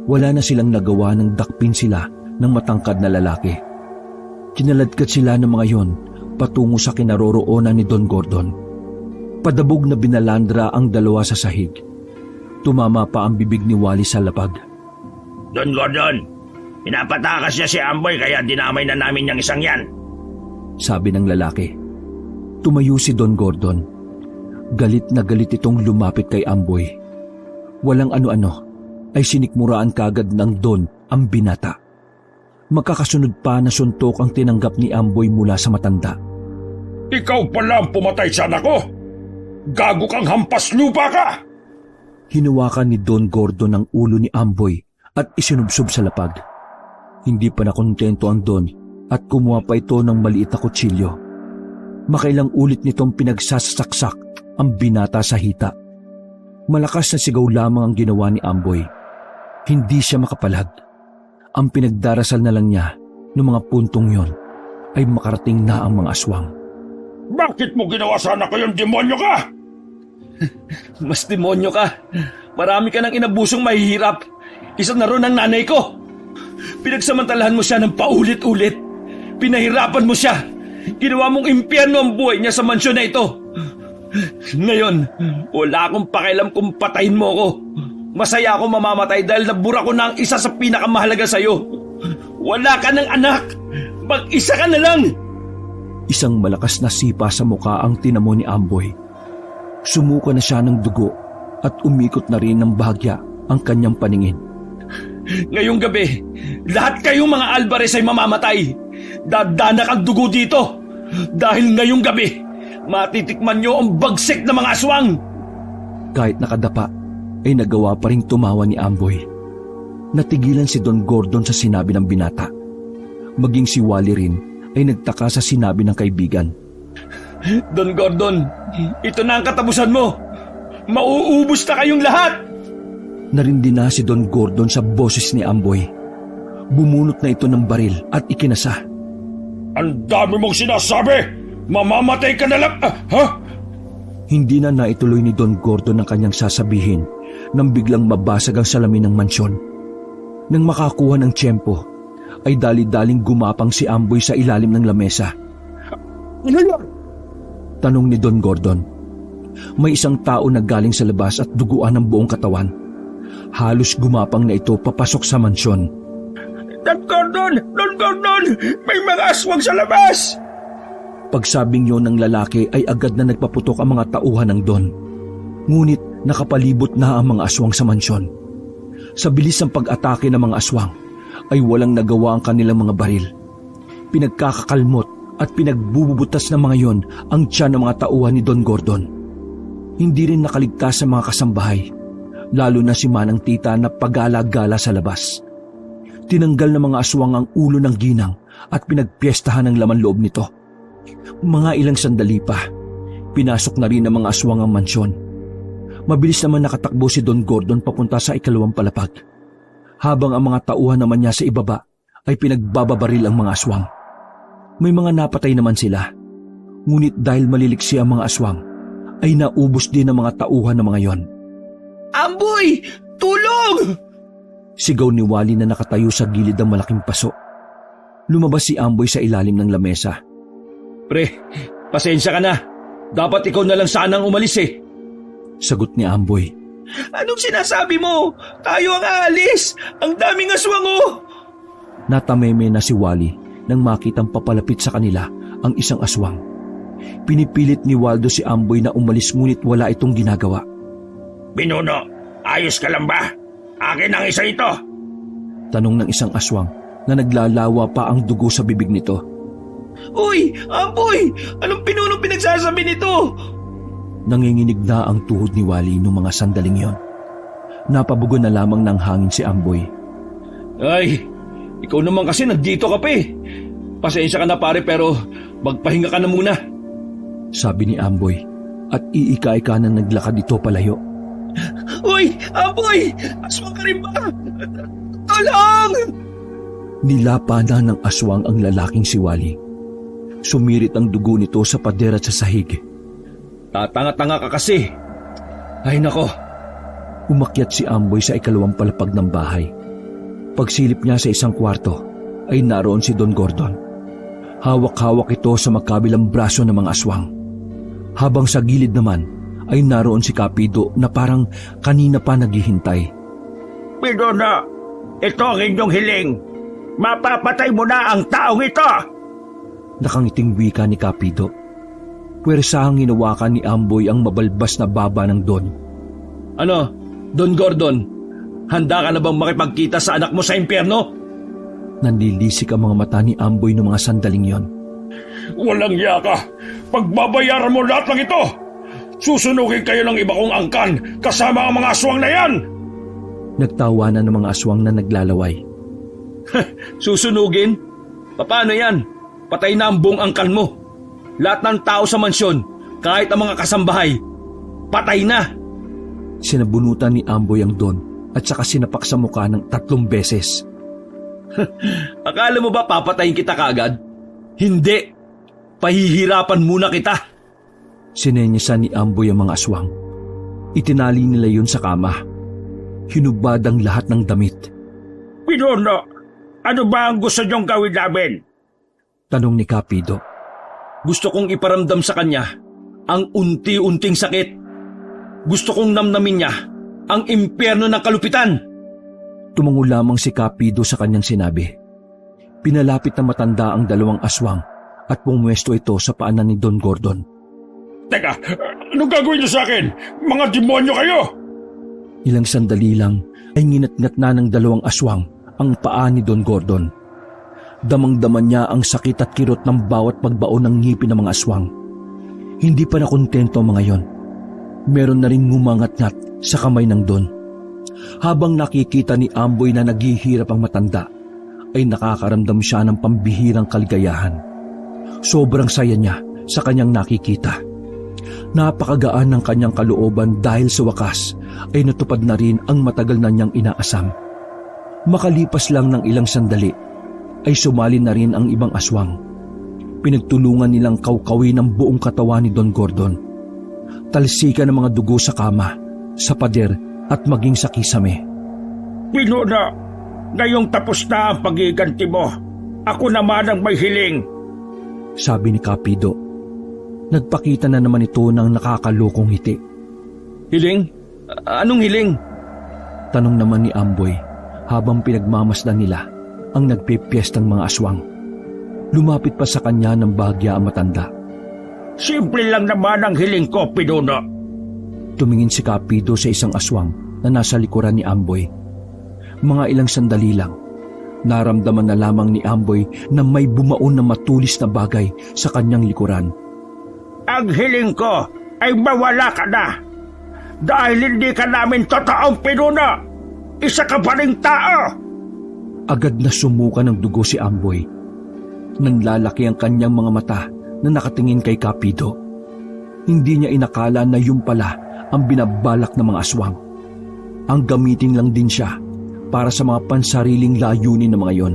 Wala na silang nagawa ng dakpin sila ng matangkad na lalaki. Kinaladkad sila ng mga yon patungo sa kinaroroonan ni Don Gordon. Padabog na binalandra ang dalawa sa sahig. Tumama pa ang bibig ni Wally sa lapag. Don Gordon, pinapatakas niya si Amboy kaya dinamay na namin yung isang yan. Sabi ng lalaki. Tumayo si Don Gordon. Galit na galit itong lumapit kay Amboy. Walang ano-ano ay sinikmuraan kagad ng Don ang binata. Magkakasunod pa na suntok ang tinanggap ni Amboy mula sa matanda. Ikaw pala ang pumatay sa anak ko! Gago kang hampas lupa ka! Hinawakan ni Don Gordon ang ulo ni Amboy at isinubsob sa lapag. Hindi pa nakontento ang Don at kumuha pa ito ng maliit na kutsilyo. Makailang ulit nitong pinagsasaksak ang binata sa hita. Malakas na sigaw lamang ang ginawa ni Amboy. Hindi siya makapalag. Ang pinagdarasal na lang niya noong mga puntong yon ay makarating na ang mga aswang. Bakit mo ginawa sa anak ko yung demonyo ka? Mas demonyo ka. Marami ka ng inabusong mahihirap. Isa na ron ang nanay ko. Pinagsamantalahan mo siya ng paulit-ulit. Pinahirapan mo siya. Ginawa mong impyerno ang buhay niya sa mansyon na ito. Ngayon, wala akong pakialam kung patayin mo ko. Masaya ako mamamatay dahil nabura ko na ang isa sa pinakamahalaga sa'yo. Wala ka ng anak. Mag-isa ka na lang. Isang malakas na sipa sa muka ang tinamo ni Amboy. Sumuka na siya ng dugo at umikot na rin ng bahagya ang kanyang paningin. Ngayong gabi, lahat kayong mga Alvarez ay mamamatay. Dadanak ang dugo dito. Dahil ngayong gabi, matitikman nyo ang bagsik ng mga aswang. Kahit nakadapa, ay nagawa pa rin tumawa ni Amboy. Natigilan si Don Gordon sa sinabi ng binata. Maging si Wally rin ay nagtaka sa sinabi ng kaibigan. Don Gordon, ito na ang katapusan mo. Mauubos na kayong lahat. Narindi na si Don Gordon sa boses ni Amboy. Bumunot na ito ng baril at ikinasa. Ang dami mong sinasabi! Mamamatay ka na lang! Ha? Hindi na naituloy ni Don Gordon ang kanyang sasabihin nang biglang mabasag ang salamin ng mansyon. Nang makakuha ng tiyempo, ay dali-daling gumapang si Amboy sa ilalim ng lamesa. Tanong ni Don Gordon. May isang tao na galing sa labas at duguan ng buong katawan. Halos gumapang na ito papasok sa mansyon. Don Gordon! Don Gordon! May mga aswang sa labas! Pagsabing yon ng lalaki ay agad na nagpaputok ang mga tauhan ng Don. Ngunit nakapalibot na ang mga aswang sa mansyon. Sa bilis ng pag-atake ng mga aswang ay walang nagawa ang kanilang mga baril. Pinagkakakalmot at pinagbububutas ng mga yon ang tiyan ng mga tauhan ni Don Gordon. Hindi rin nakaligtas sa mga kasambahay, lalo na si Manang Tita na pagala-gala sa labas. Tinanggal ng mga aswang ang ulo ng ginang at pinagpiestahan ang laman loob nito. Mga ilang sandali pa, pinasok na rin ng mga aswang ang mansyon. Mabilis naman nakatakbo si Don Gordon papunta sa ikalawang palapag. Habang ang mga tauhan naman niya sa ibaba ay pinagbababaril ang mga aswang. May mga napatay naman sila. Ngunit dahil maliliksi ang mga aswang, ay naubos din ang mga tauhan ng mga yon. Amboy! Tulong! Sigaw ni Wally na nakatayo sa gilid ng malaking paso. Lumabas si Amboy sa ilalim ng lamesa. Pre, pasensya ka na. Dapat ikaw na lang sanang umalis eh. Sagot ni Amboy. Anong sinasabi mo? Tayo ang aalis! Ang daming aswang oh! Natameme na si Wally nang makitang papalapit sa kanila ang isang aswang. Pinipilit ni Waldo si Amboy na umalis ngunit wala itong ginagawa. Pinuno, ayos ka lang ba? Akin ang isa ito. Tanong ng isang aswang na naglalawa pa ang dugo sa bibig nito. Uy! Amboy! Anong pinunong pinagsasabi nito? Nanginginig na ang tuhod ni Wally noong mga sandaling yon. Napabugo na lamang ng hangin si Amboy. Ay, ikaw naman kasi nandito ka pa eh. Pasensya ka na pare pero magpahinga ka na muna. Sabi ni Amboy at iika-ika na naglakad ito palayo. Uy! Amboy! Aswang ka rin ba? Tulong! Nilapa na ng aswang ang lalaking si Wally. Sumirit ang dugo nito sa pader at sa sahig. Tatanga-tanga ka kasi. Ay nako. Umakyat si Amboy sa ikalawang palapag ng bahay. Pagsilip niya sa isang kwarto, ay naroon si Don Gordon. Hawak-hawak ito sa magkabilang braso ng mga aswang. Habang sa gilid naman, ay naroon si Kapido na parang kanina pa naghihintay. Pinuno, ito ang inyong hiling. Mapapatay mo na ang taong ito! Nakangiting wika ni Kapido. Pwersahang hinawakan ni Amboy ang mabalbas na baba ng Don. Ano, Don Gordon? Handa ka na bang makipagkita sa anak mo sa impyerno? Nanlilisik ang mga mata ni Amboy ng mga sandaling yon. Walang iya ka. Pagbabayaran mo lahat ng ito. Susunugin kayo ng iba kong angkan kasama ang mga aswang na yan. Nagtawanan ng mga aswang na naglalaway. Susunugin? Paano yan? Patay na ang buong angkan mo. Lahat ng tao sa mansyon, kahit ang mga kasambahay, patay na. Sinabunutan ni Amboy ang Don at saka sinapak sa mukha ng 3 beses. Akala mo ba papatayin kita kaagad? Hindi. Pahihirapan muna kita. Sinenyasan ni Amboy ang mga aswang. Itinali nila yun sa kama. Hinubad ang lahat ng damit. Pinuno, ano ba ang gusto niyong gawin namin? Tanong ni Kapido. Gusto kong iparamdam sa kanya ang unti-unting sakit. Gusto kong namnamin niya ang impyerno ng kalupitan. Tumango lamang si Kapido sa kanyang sinabi. Pinalapit na matanda ang 2 aswang at pumwesto ito sa paanan ni Don Gordon. Teka, anong gagawin niyo sa akin? Mga demonyo kayo! Ilang sandali lang ay nginatngat na ng 2 aswang ang paa ni Don Gordon. Damang-daman niya ang sakit at kirot ng bawat pagbaon ng ngipin ng mga aswang. Hindi pa nakontento ang mga yon. Meron na rin ngumangat-ngat sa kamay ng Don. Habang nakikita ni Amboy na naghihirap ang matanda, ay nakakaramdam siya ng pambihirang kaligayahan. Sobrang saya niya sa kanyang nakikita. Napakagaan ng kanyang kalooban dahil sa wakas ay natupad na rin ang matagal na niyang inaasam. Makalipas lang ng ilang sandali, ay sumali na rin ang ibang aswang. Pinagtulungan nilang kawkawin ang buong katawan ni Don Gordon. Talsikan ng mga dugo sa kama, sa pader at maging sa kisame. Pinuno, ngayong tapos na ang pagiganti mo. Ako naman ang may hiling. Sabi ni Kapido. Nagpakita na naman ito ng nakakalokong ngiti. Hiling? Anong hiling? Tanong naman ni Amboy habang pinagmamasdan nila ang nagpipiestang mga aswang. Lumapit pa sa kanya ng bahagya ang matanda. Simple lang naman ang hiling ko, Pinuno. Tumingin si Kapido sa isang aswang na nasa likuran ni Amboy. Mga ilang sandali lang, naramdaman na lamang ni Amboy na may bumaon na matulis na bagay sa kanyang likuran. Ang hiling ko ay mawala ka na. Dahil hindi ka namin totoong Pinuno. Isa ka pa ring tao. Agad na sumuka ng dugo si Amboy. Nanlalaki ang kanyang mga mata na nakatingin kay Kapido. Hindi niya inakala na yun pala ang binabalak ng mga aswang. Ang gamitin lang din siya para sa mga pansariling layunin ng mga yon.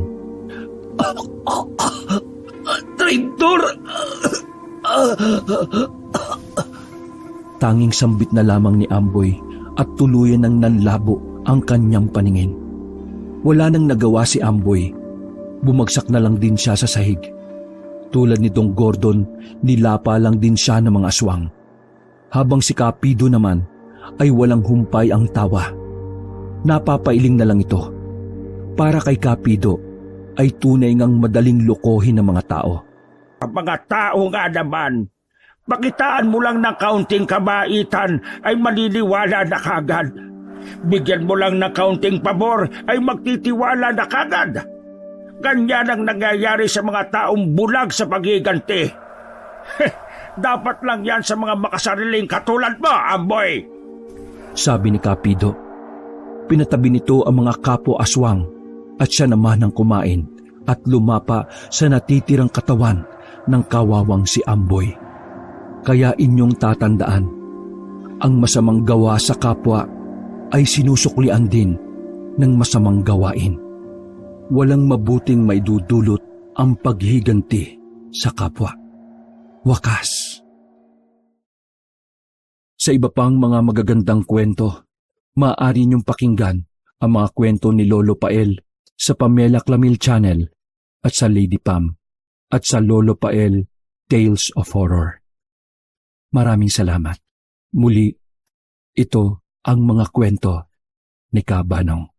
Traitor! Tanging sambit na lamang ni Amboy at tuluyan ng nanlabo ang kanyang paningin. Wala nang nagawa si Amboy. Bumagsak na lang din siya sa sahig. Tulad nitong Gordon, nilapa lang din siya ng mga aswang. Habang si Kapido naman ay walang humpay ang tawa. Napapailing na lang ito. Para kay Kapido ay tunay ngang madaling lokohin ng mga tao. Mga tao nga naman, pakitaan mo lang ng kaunting kabaitan ay maliliwala na kagad. Bigyan mo lang ng kaunting pabor ay magtitiwala na kagad. Ganyan ang nangyayari sa mga taong bulag sa paghiganti. Dapat lang yan sa mga makasariling katulad mo, Amboy. Sabi ni Kapido. Pinatabi nito ang mga kapo-aswang at siya naman ang kumain at lumapa sa natitirang katawan ng kawawang si Amboy. Kaya inyong tatandaan, ang masamang gawa sa kapwa ay sinusuklian din ng masamang gawain. Walang mabuting maidudulot ang paghiganti sa kapwa. Wakas. Sa iba pang mga magagandang kwento, maaari niyong pakinggan ang mga kwento ni Lolo Pael sa Pamela Clamil Channel at sa Lady Pam at sa Lolo Pael Tales of Horror. Maraming salamat. Muli, ito ang mga kwento ni Kabanong.